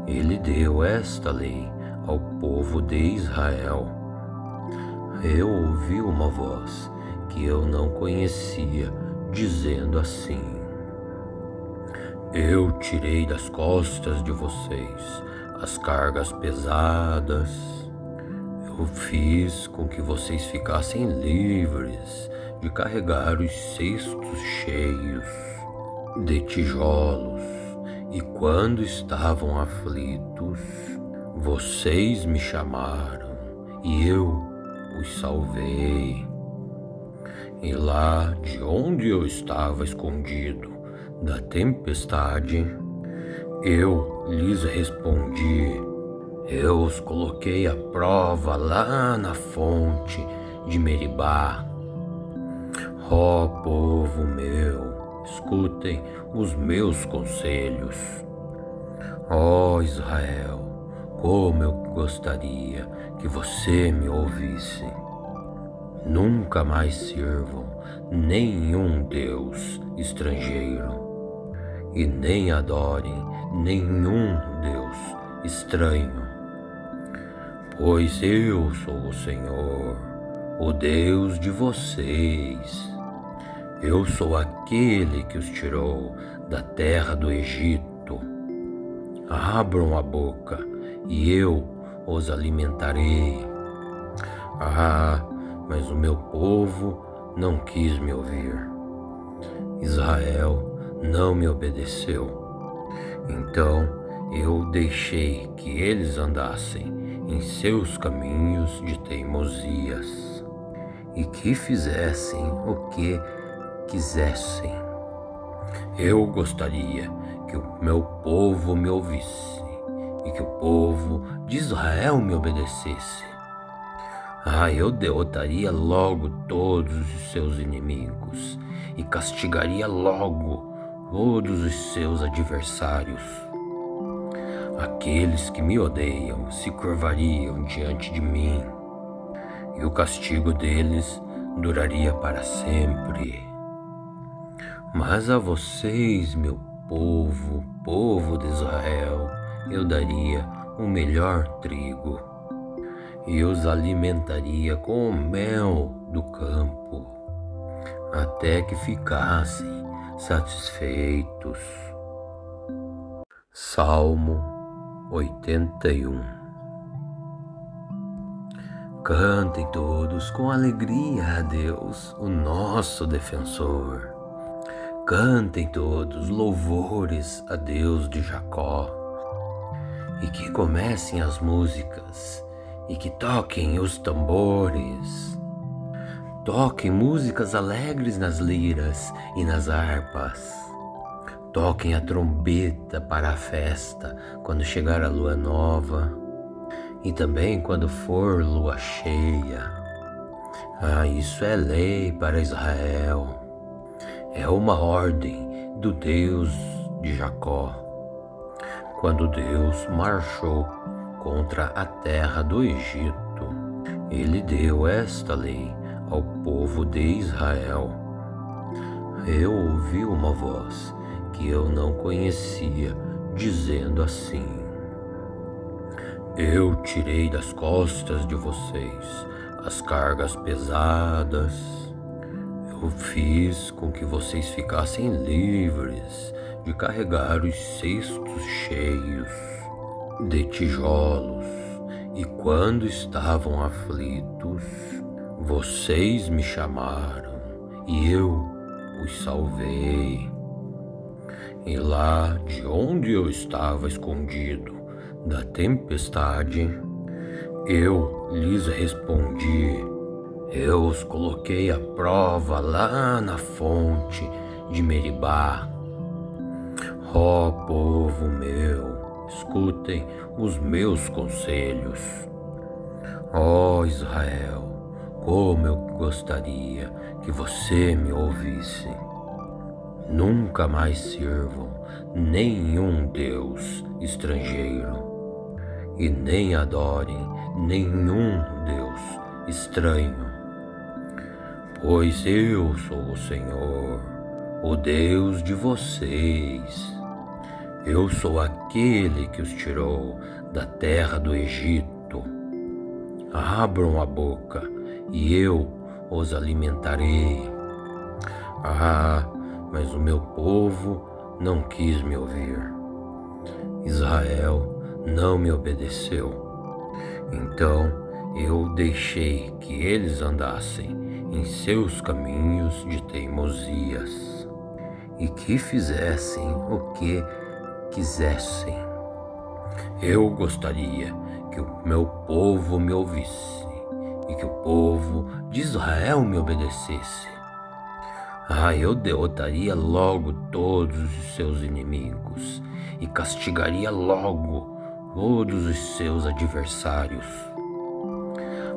ele deu esta lei ao povo de Israel. Eu ouvi uma voz que eu não conhecia, dizendo assim: eu tirei das costas de vocês as cargas pesadas. Eu fiz com que vocês ficassem livres de carregar os cestos cheios de tijolos. E quando estavam aflitos, vocês me chamaram e eu os salvei. E lá de onde eu estava escondido da tempestade, eu lhes respondi. Eu os coloquei à prova lá na fonte de Meribá. Ó povo meu, escutem os meus conselhos. Ó Israel, como eu gostaria que você me ouvisse. Nunca mais sirvam nenhum Deus estrangeiro e nem adorem nenhum Deus estranho, pois eu sou o Senhor, o Deus de vocês. Eu sou aquele que os tirou da terra do Egito. Abram a boca e eu os alimentarei. Mas o meu povo não quis me ouvir. Israel não me obedeceu. Então eu deixei que eles andassem em seus caminhos de teimosias e que fizessem o que quisessem. Eu gostaria que o meu povo me ouvisse e que o povo de Israel me obedecesse. Eu derrotaria logo todos os seus inimigos e castigaria logo todos os seus adversários. Aqueles que me odeiam se curvariam diante de mim, e o castigo deles duraria para sempre. Mas a vocês, meu povo, povo de Israel, eu daria o melhor trigo e os alimentaria com o mel do campo, até que ficassem satisfeitos. Salmo 81. Cantem todos com alegria a Deus, o nosso defensor. Cantem todos louvores a Deus de Jacó. E que comecem as músicas, e que toquem os tambores. Toquem músicas alegres nas liras e nas harpas. Toquem a trombeta para a festa, quando chegar a lua nova, e também quando for lua cheia. Isso é lei para Israel. É uma ordem do Deus de Jacó. Quando Deus marchou contra a terra do Egito, ele deu esta lei ao povo de Israel. Eu ouvi uma voz que eu não conhecia, dizendo assim: eu tirei das costas de vocês as cargas pesadas. Eu fiz com que vocês ficassem livres de carregar os cestos cheios de tijolos. E quando estavam aflitos, vocês me chamaram e eu os salvei. E lá de onde eu estava escondido da tempestade, eu lhes respondi. Eu os coloquei à prova lá na fonte de Meribá. Ó povo meu, escutem os meus conselhos. Ó Israel, como eu gostaria que você me ouvisse. Nunca mais sirvam nenhum Deus estrangeiro e nem adorem nenhum Deus estranho, pois eu sou o Senhor, o Deus de vocês. Eu sou aquele que os tirou da terra do Egito. Abram a boca e eu os alimentarei. Mas o meu povo não quis me ouvir. Israel não me obedeceu. Então eu deixei que eles andassem em seus caminhos de teimosias e que fizessem o que quisessem. Eu gostaria que o meu povo me ouvisse e que o povo de Israel me obedecesse. Eu derrotaria logo todos os seus inimigos e castigaria logo todos os seus adversários.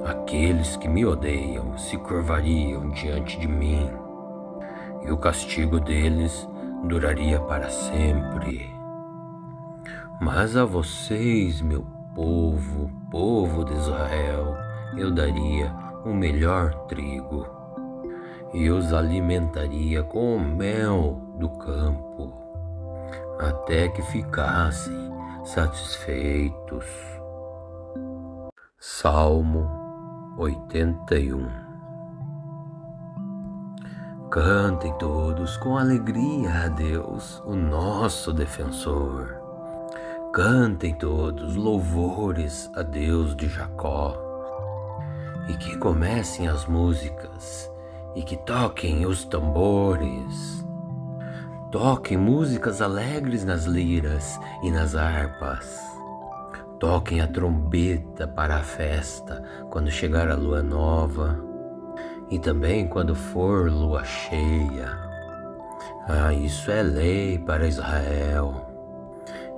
Aqueles que me odeiam se curvariam diante de mim, e o castigo deles duraria para sempre. Mas a vocês, meu povo, povo de Israel, eu daria o melhor trigo e os alimentaria com o mel do campo, até que ficassem satisfeitos. Salmo 81. Cantem todos com alegria a Deus, o nosso defensor. Cantem todos louvores a Deus de Jacó. E que comecem as músicas, e que toquem os tambores. Toquem músicas alegres nas liras e nas harpas. Toquem a trombeta para a festa, quando chegar a lua nova, e também quando for lua cheia. Isso é lei para Israel.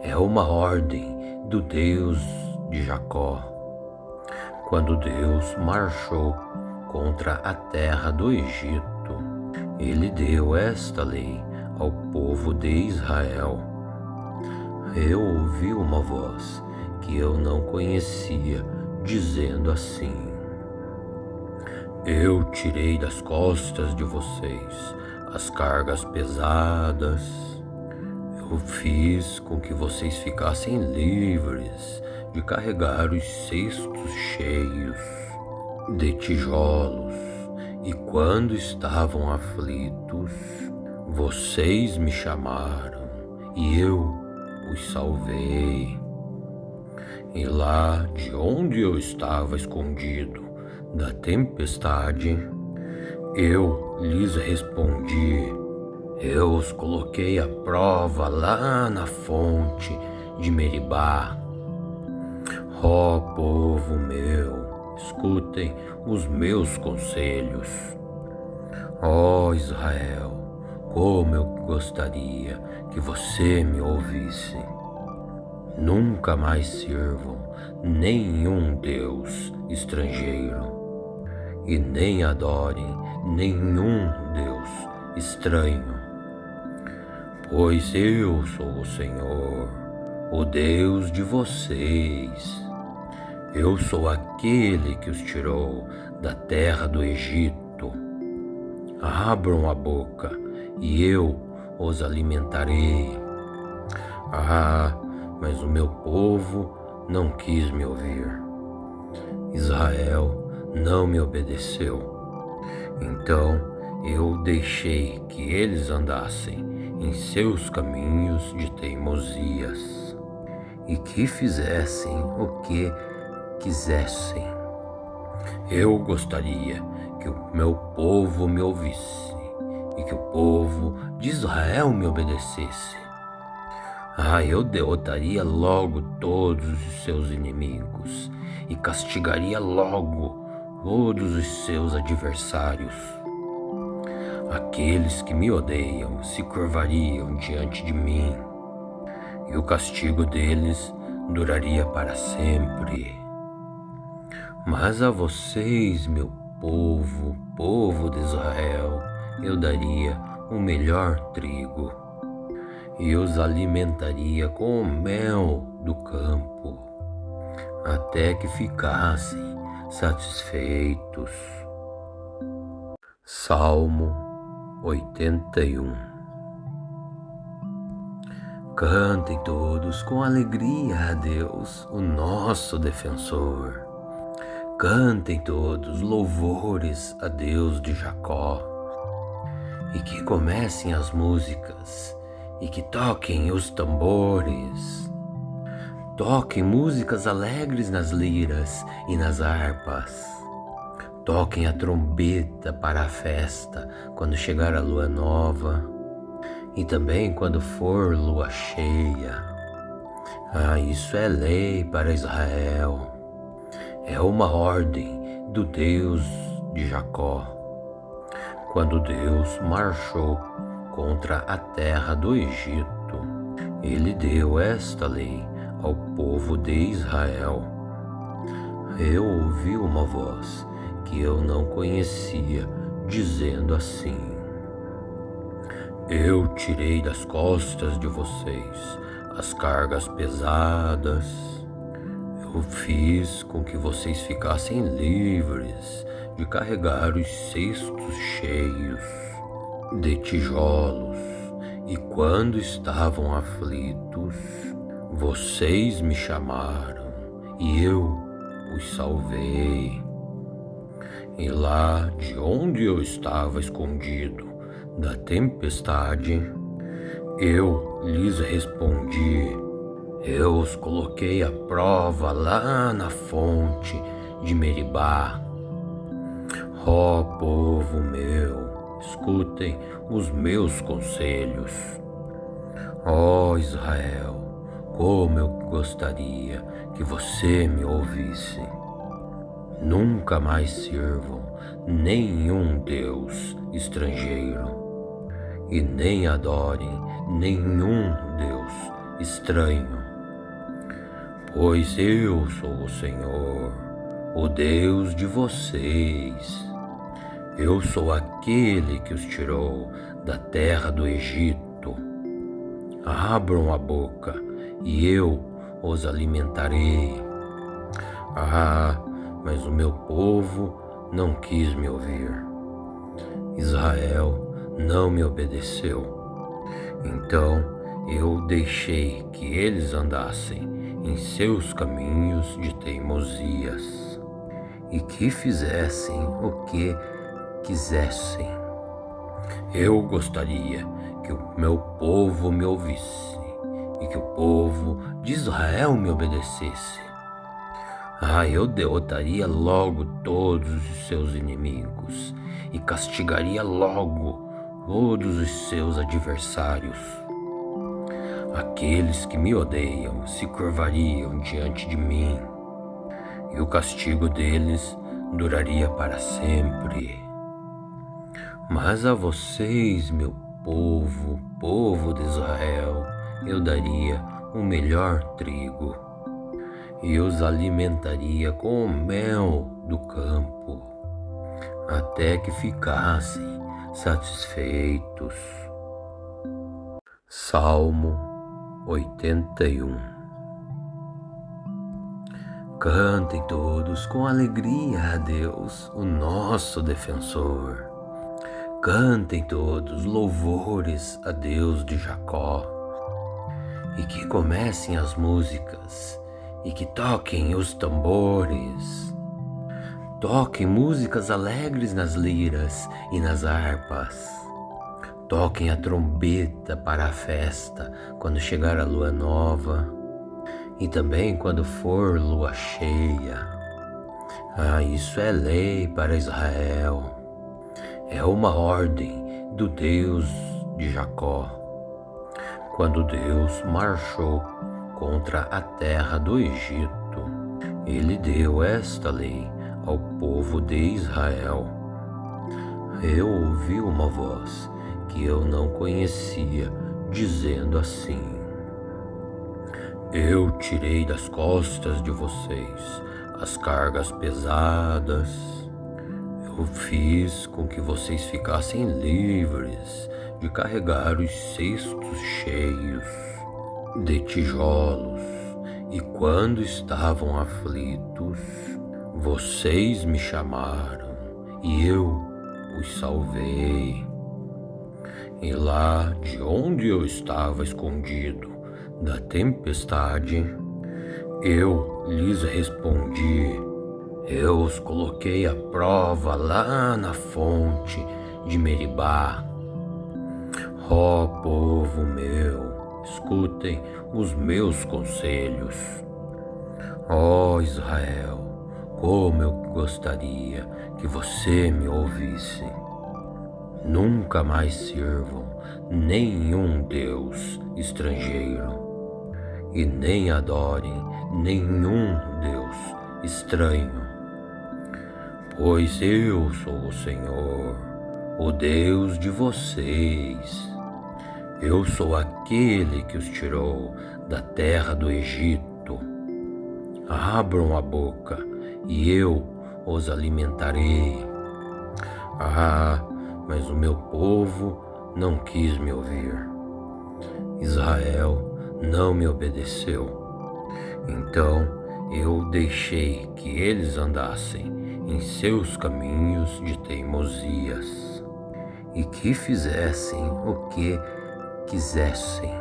É uma ordem do Deus de Jacó. Quando Deus marchou contra a terra do Egito, ele deu esta lei ao povo de Israel. Eu ouvi uma voz que eu não conhecia, dizendo assim: eu tirei das costas de vocês as cargas pesadas. Eu fiz com que vocês ficassem livres de carregar os cestos cheios de tijolos. E quando estavam aflitos, vocês me chamaram e eu os salvei. E lá de onde eu estava escondido da tempestade, eu lhes respondi. Eu os coloquei à prova lá na fonte de Meribá. Ó povo meu, escutem os meus conselhos. Ó Israel, como eu gostaria que você me ouvisse. Nunca mais sirvam nenhum Deus estrangeiro e nem adorem nenhum Deus estranho, pois eu sou o Senhor, o Deus de vocês. Eu sou aquele que os tirou da terra do Egito. Abram a boca e eu os alimentarei. Mas o meu povo não quis me ouvir. Israel não me obedeceu. Então eu deixei que eles andassem em seus caminhos de teimosias e que fizessem o que quisessem. Eu gostaria que o meu povo me ouvisse e que o povo de Israel me obedecesse. Eu derrotaria logo todos os seus inimigos e castigaria logo todos os seus adversários. Aqueles que me odeiam se curvariam diante de mim, e o castigo deles duraria para sempre. Mas a vocês, meu povo, povo de Israel, eu daria o melhor trigo e os alimentaria com o mel do campo, até que ficassem satisfeitos. Salmo 81. Cantem todos com alegria a Deus, o nosso defensor. Cantem todos louvores a Deus de Jacó. E que comecem as músicas e que toquem os tambores. Toquem músicas alegres nas liras e nas harpas. Toquem a trombeta para a festa quando chegar a lua nova e também quando for lua cheia. Isso é lei para Israel. É uma ordem do Deus de Jacó. Quando Deus marchou contra a terra do Egito, ele deu esta lei ao povo de Israel. Eu ouvi uma voz que eu não conhecia, dizendo assim: eu tirei das costas de vocês as cargas pesadas. Eu fiz com que vocês ficassem livres de carregar os cestos cheios de tijolos. E quando estavam aflitos, vocês me chamaram e eu os salvei. E lá de onde eu estava escondido da tempestade, eu lhes respondi. Eu os coloquei à prova lá na fonte de Meribá. Ó povo meu, escutem os meus conselhos. Ó Israel, como eu gostaria que você me ouvisse. Nunca mais sirvam nenhum Deus estrangeiro e nem adorem nenhum Deus estranho, pois eu sou o Senhor, o Deus de vocês. Eu sou aquele que os tirou da terra do Egito. Abram a boca e eu os alimentarei. Mas o meu povo não quis me ouvir. Israel não me obedeceu. Então eu deixei que eles andassem em seus caminhos de teimosias e que fizessem o que quisessem. Eu gostaria que o meu povo me ouvisse e que o povo de Israel me obedecesse. Eu derrotaria logo todos os seus inimigos e castigaria logo todos os seus adversários. Aqueles que me odeiam se curvariam diante de mim, e o castigo deles duraria para sempre. Mas a vocês, meu povo, povo de Israel, eu daria o melhor trigo e os alimentaria com o mel do campo, até que ficassem satisfeitos. Salmo 81. Cantem todos com alegria a Deus, o nosso defensor. Cantem todos louvores a Deus de Jacó. E que comecem as músicas e que toquem os tambores. Toquem músicas alegres nas liras e nas harpas. Toquem a trombeta para a festa quando chegar a lua nova e também quando for lua cheia. Isso é lei para Israel. É uma ordem do Deus de Jacó. Quando Deus marchou contra a terra do Egito, ele deu esta lei ao povo de Israel. Eu ouvi uma voz que eu não conhecia, dizendo assim: eu tirei das costas de vocês as cargas pesadas. Eu fiz com que vocês ficassem livres de carregar os cestos cheios de tijolos. E quando estavam aflitos, vocês me chamaram e eu os salvei. E lá de onde eu estava escondido da tempestade, eu lhes respondi. Eu os coloquei à prova lá na fonte de Meribá. Ó povo meu, escutem os meus conselhos. Ó Israel, como eu gostaria que você me ouvisse. Nunca mais sirvam nenhum Deus estrangeiro e nem adorem nenhum Deus estranho, pois eu sou o Senhor, o Deus de vocês. Eu sou aquele que os tirou da terra do Egito. Abram a boca e eu os alimentarei. Mas o meu povo não quis me ouvir. Israel não me obedeceu. Então eu deixei que eles andassem em seus caminhos de teimosias e que fizessem o que quisessem.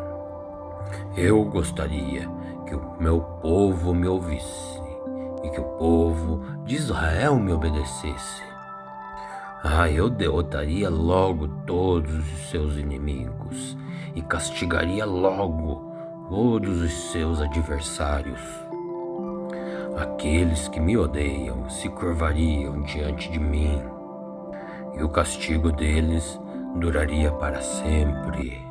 Eu gostaria que o meu povo me ouvisse e que o povo de Israel me obedecesse. Eu derrotaria logo todos os seus inimigos e castigaria logo todos os seus adversários. Aqueles que me odeiam se curvariam diante de mim, e o castigo deles duraria para sempre.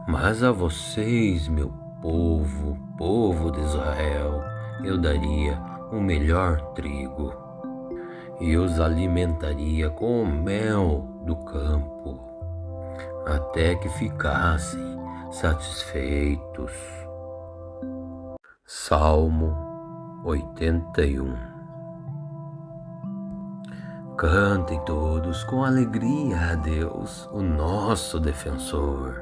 Mas a vocês, meu povo, povo de Israel, eu daria o melhor trigo e os alimentaria com o mel do campo, até que ficassem satisfeitos. Salmo 81. Cantem todos com alegria a Deus, o nosso defensor.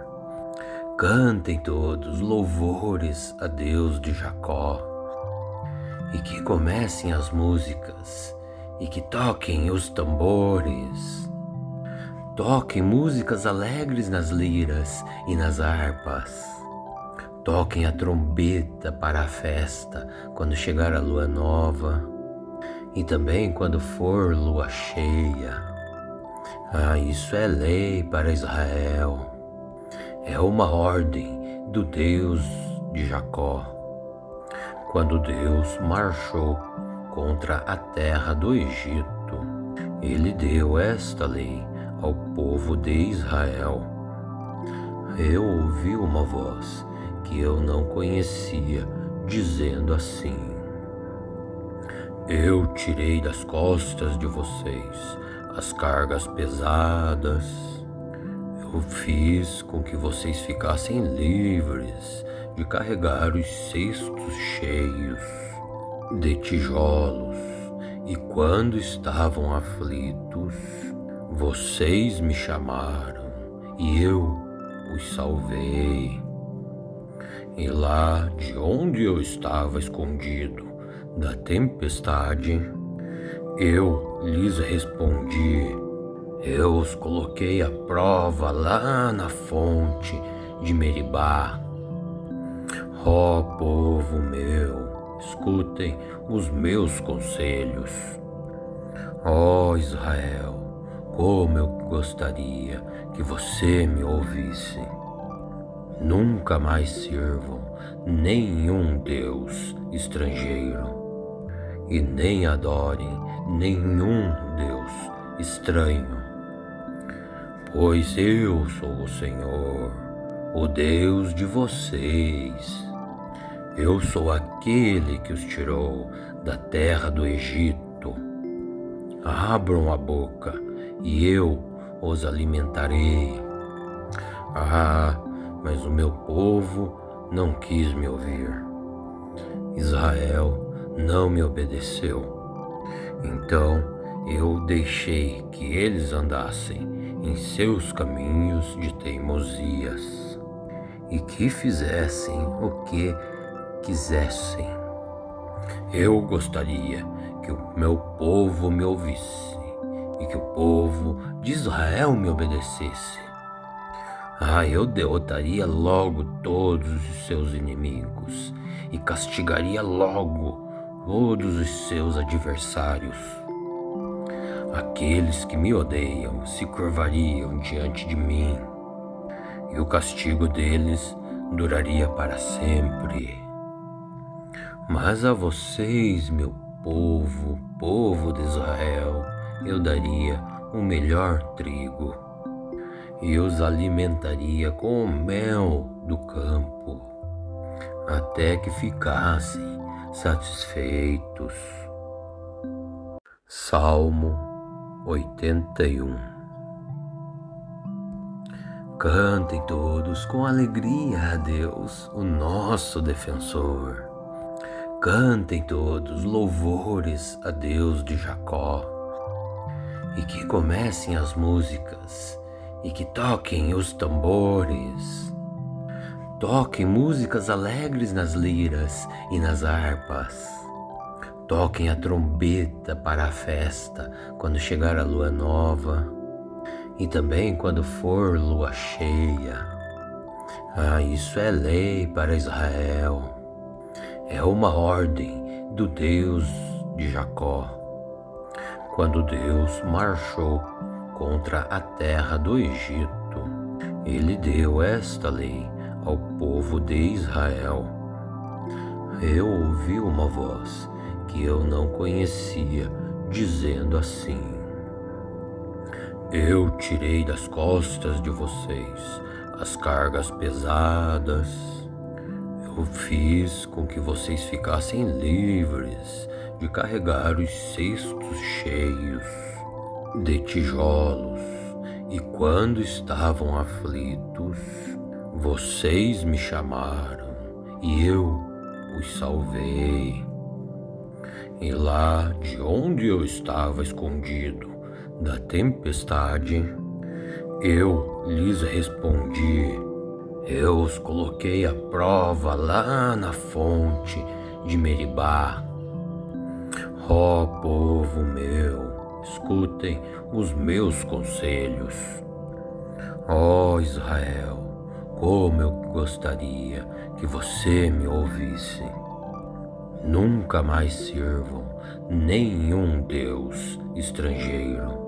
Cantem todos louvores a Deus de Jacó. E que comecem as músicas e que toquem os tambores. Toquem músicas alegres nas liras e nas harpas. Toquem a trombeta para a festa quando chegar a lua nova e também quando for lua cheia. Isso é lei para Israel. É uma ordem do Deus de Jacó. Quando Deus marchou contra a terra do Egito, ele deu esta lei ao povo de Israel. Eu ouvi uma voz que eu não conhecia, dizendo assim: eu tirei das costas de vocês as cargas pesadas. Eu fiz com que vocês ficassem livres de carregar os cestos cheios de tijolos. E quando estavam aflitos, vocês me chamaram e eu os salvei. E lá de onde eu estava escondido da tempestade, eu lhes respondi. Eu os coloquei à prova lá na fonte de Meribá. Ó povo meu, escutem os meus conselhos. Ó Israel, como eu gostaria que você me ouvisse. Nunca mais sirvam nenhum Deus estrangeiro e nem adorem nenhum Deus estranho, pois eu sou o Senhor, o Deus de vocês. Eu sou aquele que os tirou da terra do Egito. Abram a boca e eu os alimentarei. Mas o meu povo não quis me ouvir. Israel não me obedeceu. Então eu deixei que eles andassem em seus caminhos de teimosias e que fizessem o que quisessem. Eu gostaria que o meu povo me ouvisse e que o povo de Israel me obedecesse. Eu derrotaria logo todos os seus inimigos e castigaria logo todos os seus adversários. Aqueles que me odeiam se curvariam diante de mim, e o castigo deles duraria para sempre. Mas a vocês, meu povo, povo de Israel, eu daria o melhor trigo e os alimentaria com o mel do campo, até que ficassem satisfeitos. Salmo 81. Cantem todos com alegria a Deus, o nosso defensor. Cantem todos louvores a Deus de Jacó. E que comecem as músicas e que toquem os tambores. Toquem músicas alegres nas liras e nas harpas. Toquem a trombeta para a festa quando chegar a lua nova e também quando for lua cheia. Isso é lei para Israel. É uma ordem do Deus de Jacó. Quando Deus marchou contra a terra do Egito, ele deu esta lei ao povo de Israel. Eu ouvi uma voz que eu não conhecia, dizendo assim: eu tirei das costas de vocês as cargas pesadas. Eu fiz com que vocês ficassem livres de carregar os cestos cheios de tijolos. E quando estavam aflitos, vocês me chamaram e eu os salvei. E lá de onde eu estava escondido da tempestade, eu lhes respondi. Eu os coloquei à prova lá na fonte de Meribá. Ó povo meu, escutem os meus conselhos. Ó Israel, como eu gostaria que você me ouvisse. Nunca mais sirvam nenhum Deus estrangeiro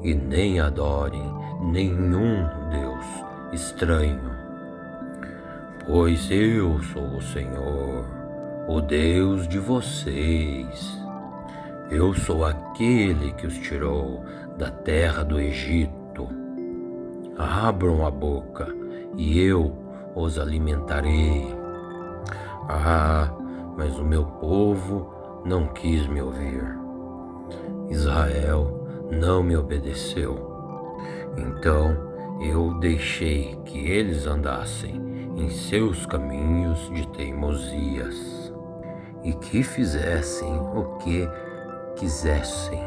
e nem adorem nenhum Deus estranho, pois eu sou o Senhor, o Deus de vocês. Eu sou aquele que os tirou da terra do Egito. Abram a boca e eu os alimentarei. Mas o meu povo não quis me ouvir. Israel não me obedeceu. Então eu deixei que eles andassem em seus caminhos de teimosias e que fizessem o que quisessem.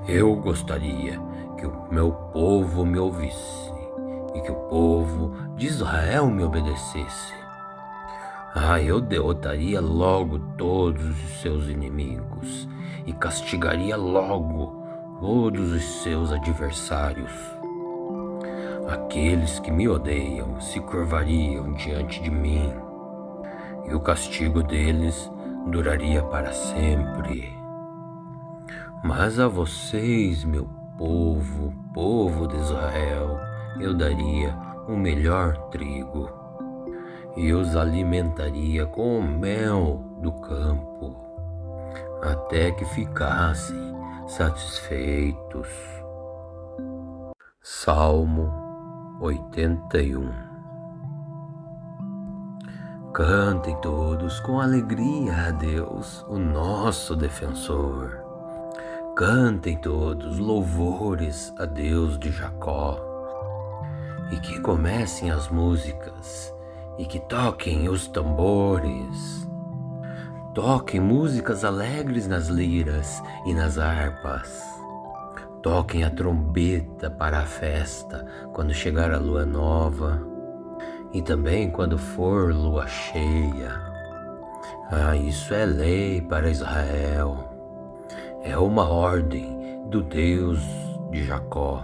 Eu gostaria que o meu povo me ouvisse e que o povo de Israel me obedecesse. Eu derrotaria logo todos os seus inimigos e castigaria logo todos os seus adversários. Aqueles que me odeiam se curvariam diante de mim, e o castigo deles duraria para sempre. Mas a vocês, meu povo, povo de Israel, eu daria o melhor trigo e os alimentaria com o mel do campo, até que ficassem satisfeitos. Salmo 81. Cantem todos com alegria a Deus, o nosso defensor. Cantem todos louvores a Deus de Jacó. E que comecem as músicas e que toquem os tambores. Toquem músicas alegres nas liras e nas harpas. Toquem a trombeta para a festa quando chegar a lua nova e também quando for lua cheia. Isso é lei para Israel. É uma ordem do Deus de Jacó.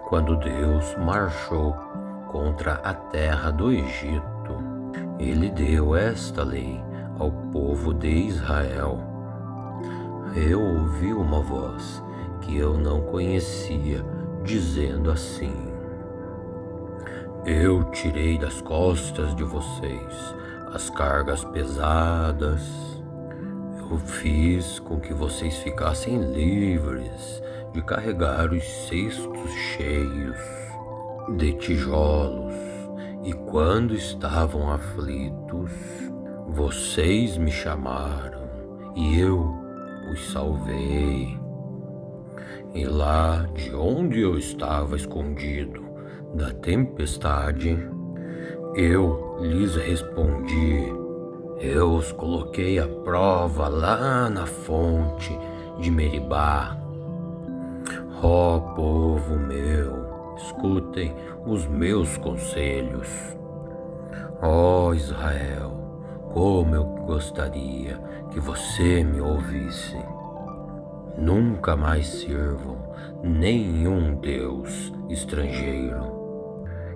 Quando Deus marchou contra a terra do Egito, ele deu esta lei ao povo de Israel. Eu ouvi uma voz que eu não conhecia, dizendo assim: eu tirei das costas de vocês as cargas pesadas. Eu fiz com que vocês ficassem livres de carregar os cestos cheios de tijolos. E quando estavam aflitos, vocês me chamaram e eu os salvei. E lá de onde eu estava escondido da tempestade, eu lhes respondi. Eu os coloquei à prova lá na fonte de Meribá. Ó povo meu, escutem os meus conselhos. Ó Israel, como eu gostaria que você me ouvisse. Nunca mais sirvam nenhum Deus estrangeiro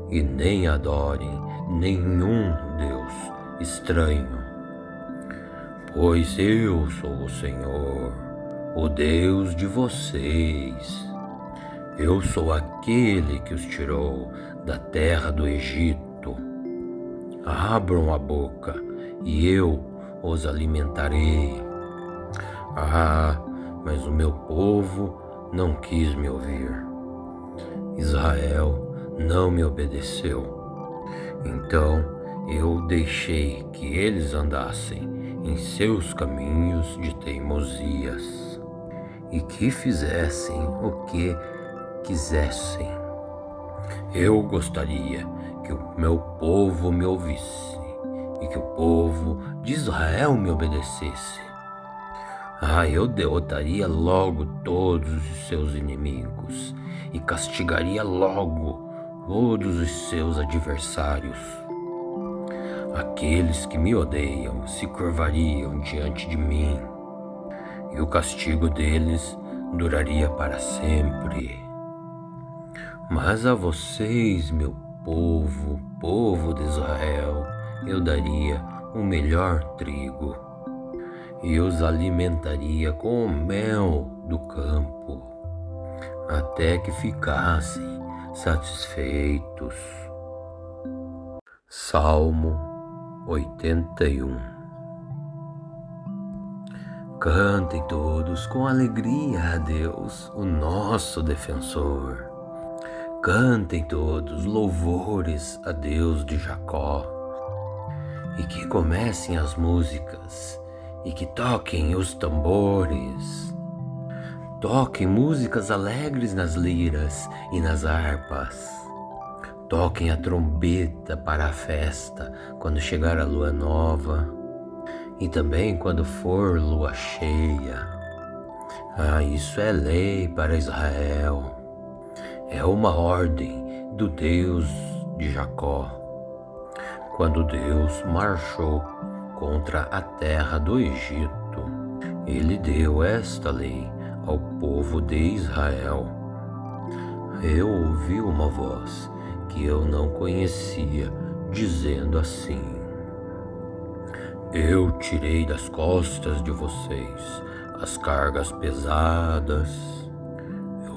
e nem adorem nenhum Deus estranho, pois eu sou o Senhor, o Deus de vocês. Eu sou aquele que os tirou da terra do Egito. Abram a boca e eu os alimentarei. Mas o meu povo não quis me ouvir. Israel não me obedeceu. Então eu deixei que eles andassem em seus caminhos de teimosias e que fizessem o que quisessem. Eu gostaria que o meu povo me ouvisse e que o povo de Israel me obedecesse. Eu derrotaria logo todos os seus inimigos e castigaria logo todos os seus adversários. Aqueles que me odeiam se curvariam diante de mim, e o castigo deles duraria para sempre. Mas a vocês, meu povo, povo de Israel, eu daria o melhor trigo e os alimentaria com o mel do campo, até que ficassem satisfeitos. Salmo 81. Cantem todos com alegria a Deus, o nosso defensor. Cantem todos louvores a Deus de Jacó. E que comecem as músicas, e que toquem os tambores. Toquem músicas alegres nas liras e nas harpas. Toquem a trombeta para a festa, quando chegar a lua nova, e também quando for lua cheia. Isso é lei para Israel. É uma ordem do Deus de Jacó. Quando Deus marchou contra a terra do Egito, Ele deu esta lei ao povo de Israel. Eu ouvi uma voz que eu não conhecia, dizendo assim: Eu tirei das costas de vocês as cargas pesadas.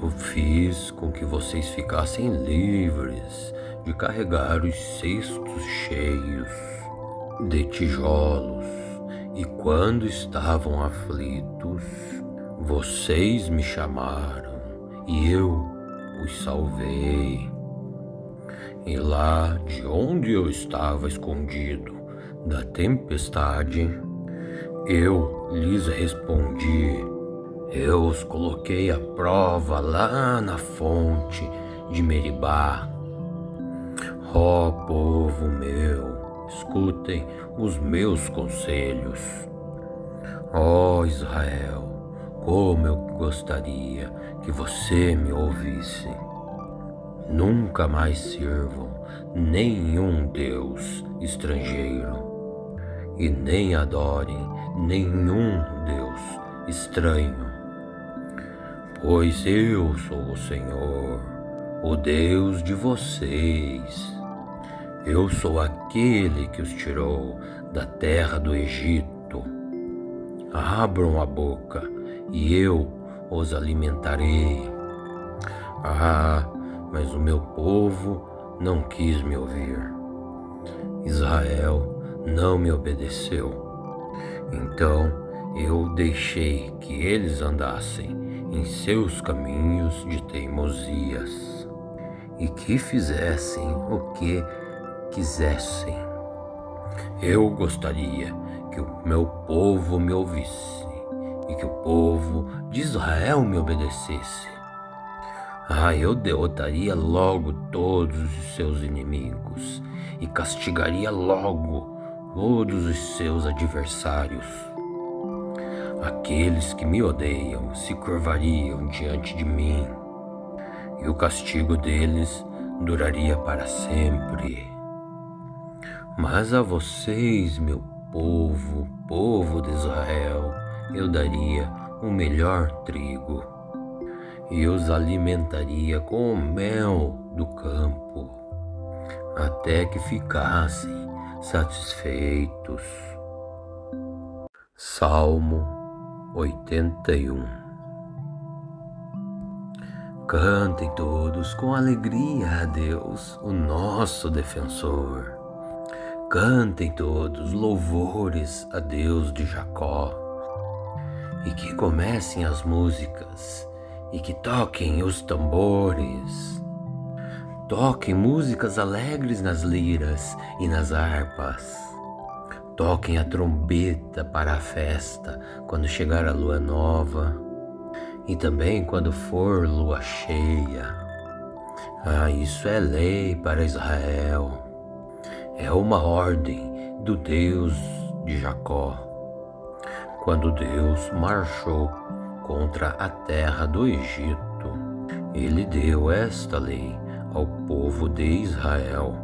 Eu fiz com que vocês ficassem livres de carregar os cestos cheios de tijolos. E quando estavam aflitos, vocês me chamaram e eu os salvei. E lá de onde eu estava escondido da tempestade, eu lhes respondi. Eu os coloquei à prova lá na fonte de Meribá. Ó povo meu, escutem os meus conselhos. Ó Israel, como eu gostaria que você me ouvisse. Nunca mais sirvam nenhum Deus estrangeiro e nem adorem nenhum Deus estranho, pois eu sou o Senhor, o Deus de vocês. Eu sou aquele que os tirou da terra do Egito. Abram a boca e eu os alimentarei. Mas o meu povo não quis me ouvir. Israel não me obedeceu. Então eu deixei que eles andassem em seus caminhos de teimosias e que fizessem o que quisessem. Eu gostaria que o meu povo me ouvisse e que o povo de Israel me obedecesse. Eu derrotaria logo todos os seus inimigos e castigaria logo todos os seus adversários. Aqueles que me odeiam se curvariam diante de mim, e o castigo deles duraria para sempre. Mas a vocês, meu povo, povo de Israel, eu daria o melhor trigo e os alimentaria com o mel do campo, até que ficassem satisfeitos. Salmo 81. Cantem todos com alegria a Deus, o nosso defensor. Cantem todos louvores a Deus de Jacó. E que comecem as músicas, e que toquem os tambores. Toquem músicas alegres nas liras e nas harpas. Toquem a trombeta para a festa, quando chegar a lua nova, e também quando for lua cheia. Isso é lei para Israel. É uma ordem do Deus de Jacó. Quando Deus marchou contra a terra do Egito, Ele deu esta lei ao povo de Israel.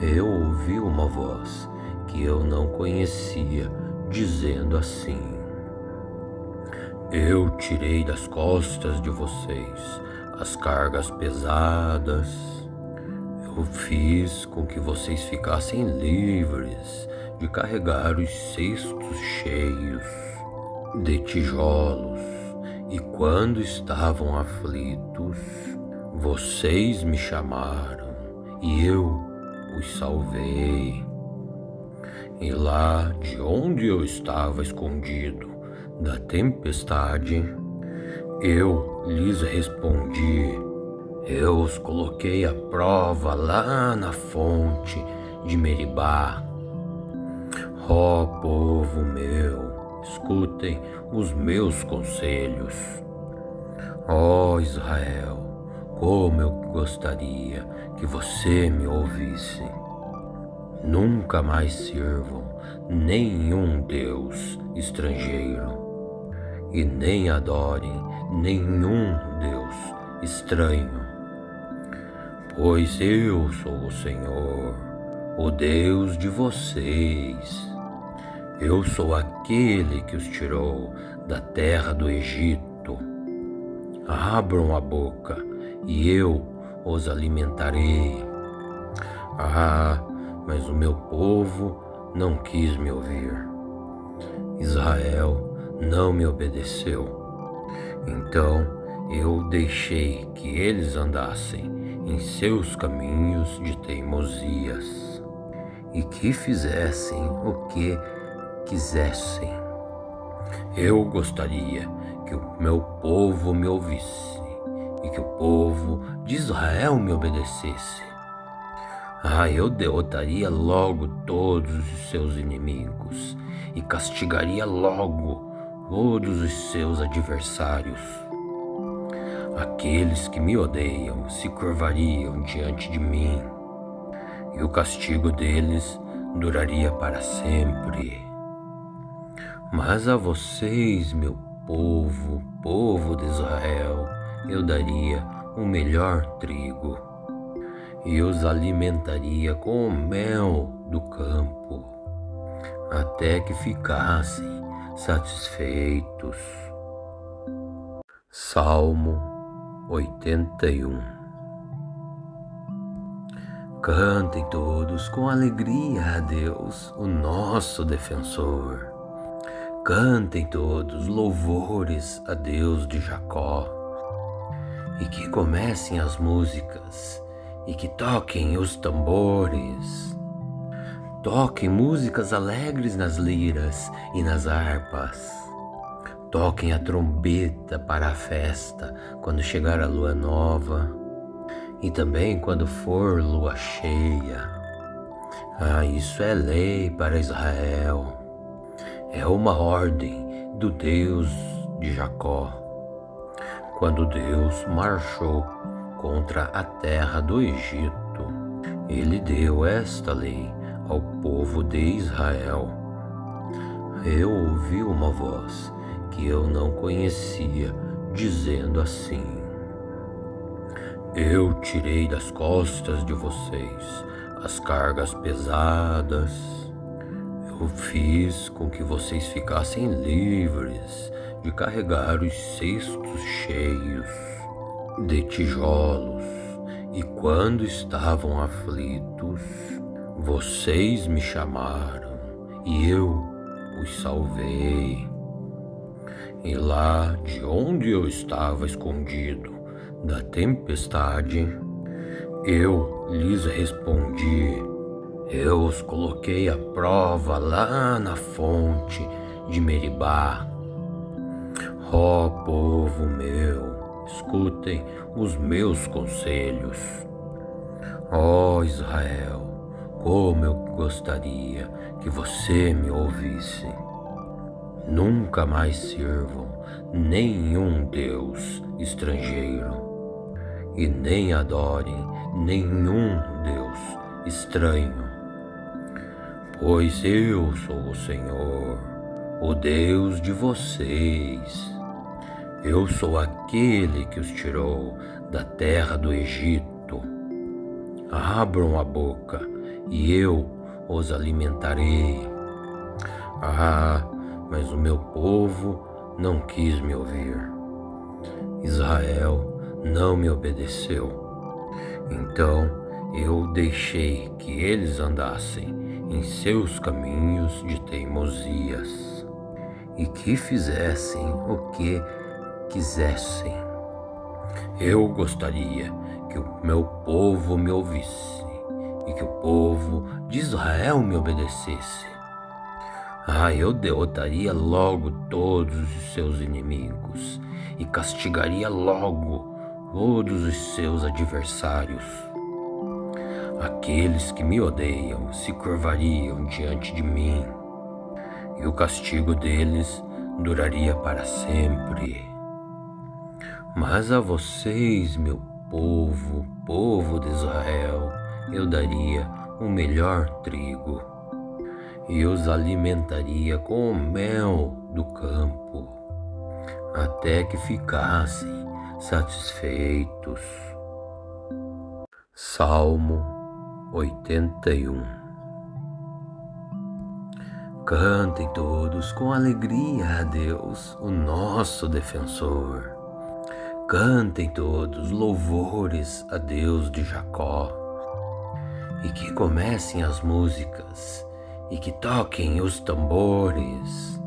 Eu ouvi uma voz que eu não conhecia, dizendo assim: Eu tirei das costas de vocês as cargas pesadas. Eu fiz com que vocês ficassem livres de carregar os cestos cheios de tijolos. E quando estavam aflitos, vocês me chamaram e eu os salvei. E lá de onde eu estava escondido da tempestade, eu lhes respondi. Eu os coloquei à prova lá na fonte de Meribá. Ó povo meu, escutem os meus conselhos. Ó Israel, como eu gostaria que você me ouvisse. Nunca mais sirvam nenhum Deus estrangeiro e nem adorem nenhum Deus estranho, pois eu sou o Senhor, o Deus de vocês. Eu sou aquele que os tirou da terra do Egito. Abram a boca e eu os alimentarei. Mas o meu povo não quis me ouvir. Israel não me obedeceu. Então eu deixei que eles andassem em seus caminhos de teimosias e que fizessem o que quisessem. Eu gostaria que o meu povo me ouvisse e que o povo de Israel me obedecesse. Eu derrotaria logo todos os seus inimigos e castigaria logo todos os seus adversários. Aqueles que me odeiam se curvariam diante de mim, e o castigo deles duraria para sempre. Mas a vocês, meu povo, povo de Israel, eu daria o melhor trigo e os alimentaria com o mel do campo, até que ficassem satisfeitos. Salmo 81. Cantem todos com alegria a Deus, o nosso defensor. Cantem todos louvores a Deus de Jacó. E que comecem as músicas e que toquem os tambores. Toquem músicas alegres nas liras e nas harpas. Toquem a trombeta para a festa quando chegar a lua nova e também quando for lua cheia. Isso é lei para Israel. É uma ordem do Deus de Jacó. Quando Deus marchou contra a terra do Egito, ele deu esta lei ao povo de Israel. Eu ouvi uma voz que eu não conhecia, dizendo assim: eu tirei das costas de vocês as cargas pesadas. Eu fiz com que vocês ficassem livres de carregar os cestos cheios de tijolos. E quando estavam aflitos, vocês me chamaram e eu os salvei. E lá de onde eu estava escondido da tempestade, eu lhes respondi. Eu os coloquei à prova lá na fonte de Meribá. Ó povo meu, escutem os meus conselhos. Ó Israel, como eu gostaria que você me ouvisse. Nunca mais sirvam nenhum Deus estrangeiro e nem adorem nenhum Deus estranho, pois eu sou o Senhor, o Deus de vocês. Eu sou aquele que os tirou da terra do Egito. Abram a boca e eu os alimentarei. Mas o meu povo não quis me ouvir. Israel não me obedeceu. Então eu deixei que eles andassem em seus caminhos de teimosias e que fizessem o que quisessem. Eu gostaria que o meu povo me ouvisse e que o povo de Israel me obedecesse. Eu derrotaria logo todos os seus inimigos e castigaria logo todos os seus adversários. Aqueles que me odeiam se curvariam diante de mim, e o castigo deles duraria para sempre. Mas a vocês, meu povo, povo de Israel, eu daria o melhor trigo e os alimentaria com o mel do campo, até que ficassem satisfeitos. Salmo 81. Cantem todos com alegria a Deus, o nosso defensor. Cantem todos louvores a Deus de Jacó. E que comecem as músicas e que toquem os tambores.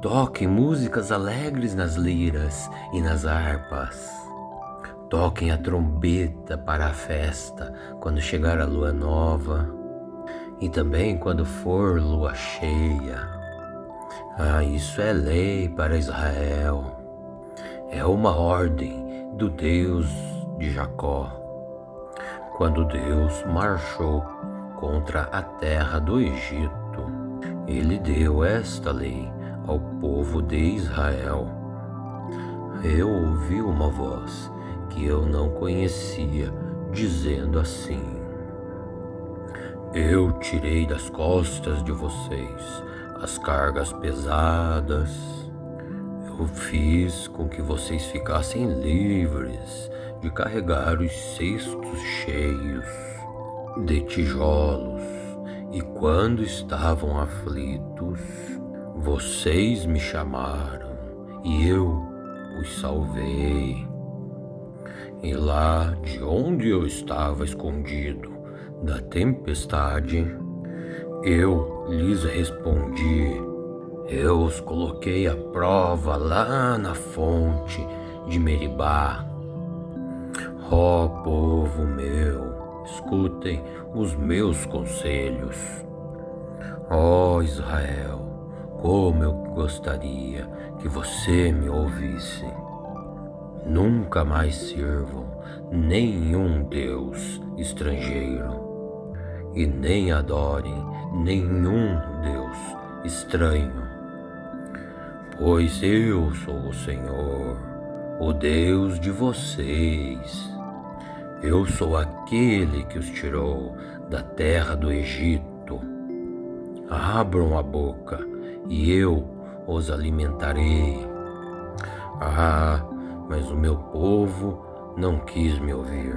Toquem músicas alegres nas liras e nas harpas. Toquem a trombeta para a festa quando chegar a lua nova e também quando for lua cheia. Isso é lei para Israel. É uma ordem do Deus de Jacó. Quando Deus marchou contra a terra do Egito, ele deu esta lei ao povo de Israel. Eu ouvi uma voz que eu não conhecia, dizendo assim: eu tirei das costas de vocês as cargas pesadas. Eu fiz com que vocês ficassem livres de carregar os cestos cheios de tijolos. E quando estavam aflitos, vocês me chamaram e eu os salvei. E lá de onde eu estava escondido da tempestade, eu lhes respondi. Eu os coloquei à prova lá na fonte de Meribá. Ó povo meu, escutem os meus conselhos. Ó Israel, como eu gostaria que você me ouvisse. Nunca mais sirvam nenhum Deus estrangeiro e nem adorem nenhum Deus estranho, pois eu sou o Senhor, o Deus de vocês. Eu sou aquele que os tirou da terra do Egito. Abram a boca e eu os alimentarei. Mas o meu povo não quis me ouvir.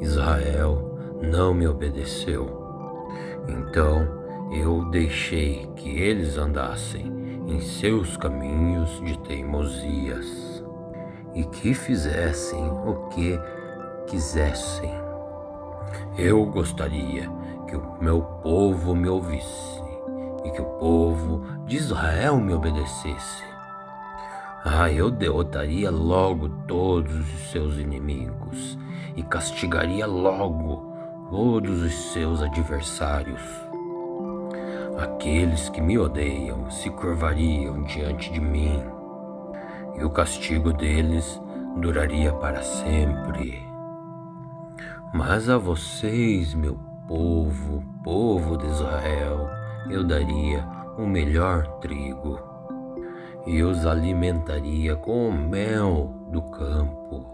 Israel não me obedeceu. Então eu deixei que eles andassem em seus caminhos de teimosias e que fizessem o que quisessem. Eu gostaria que o meu povo me ouvisse e que o povo de Israel me obedecesse. Eu derrotaria logo todos os seus inimigos e castigaria logo todos os seus adversários. Aqueles que me odeiam se curvariam diante de mim, e o castigo deles duraria para sempre. Mas a vocês, meu povo, povo de Israel, eu daria o melhor trigo e os alimentaria com o mel do campo,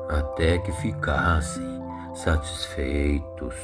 até que ficassem satisfeitos.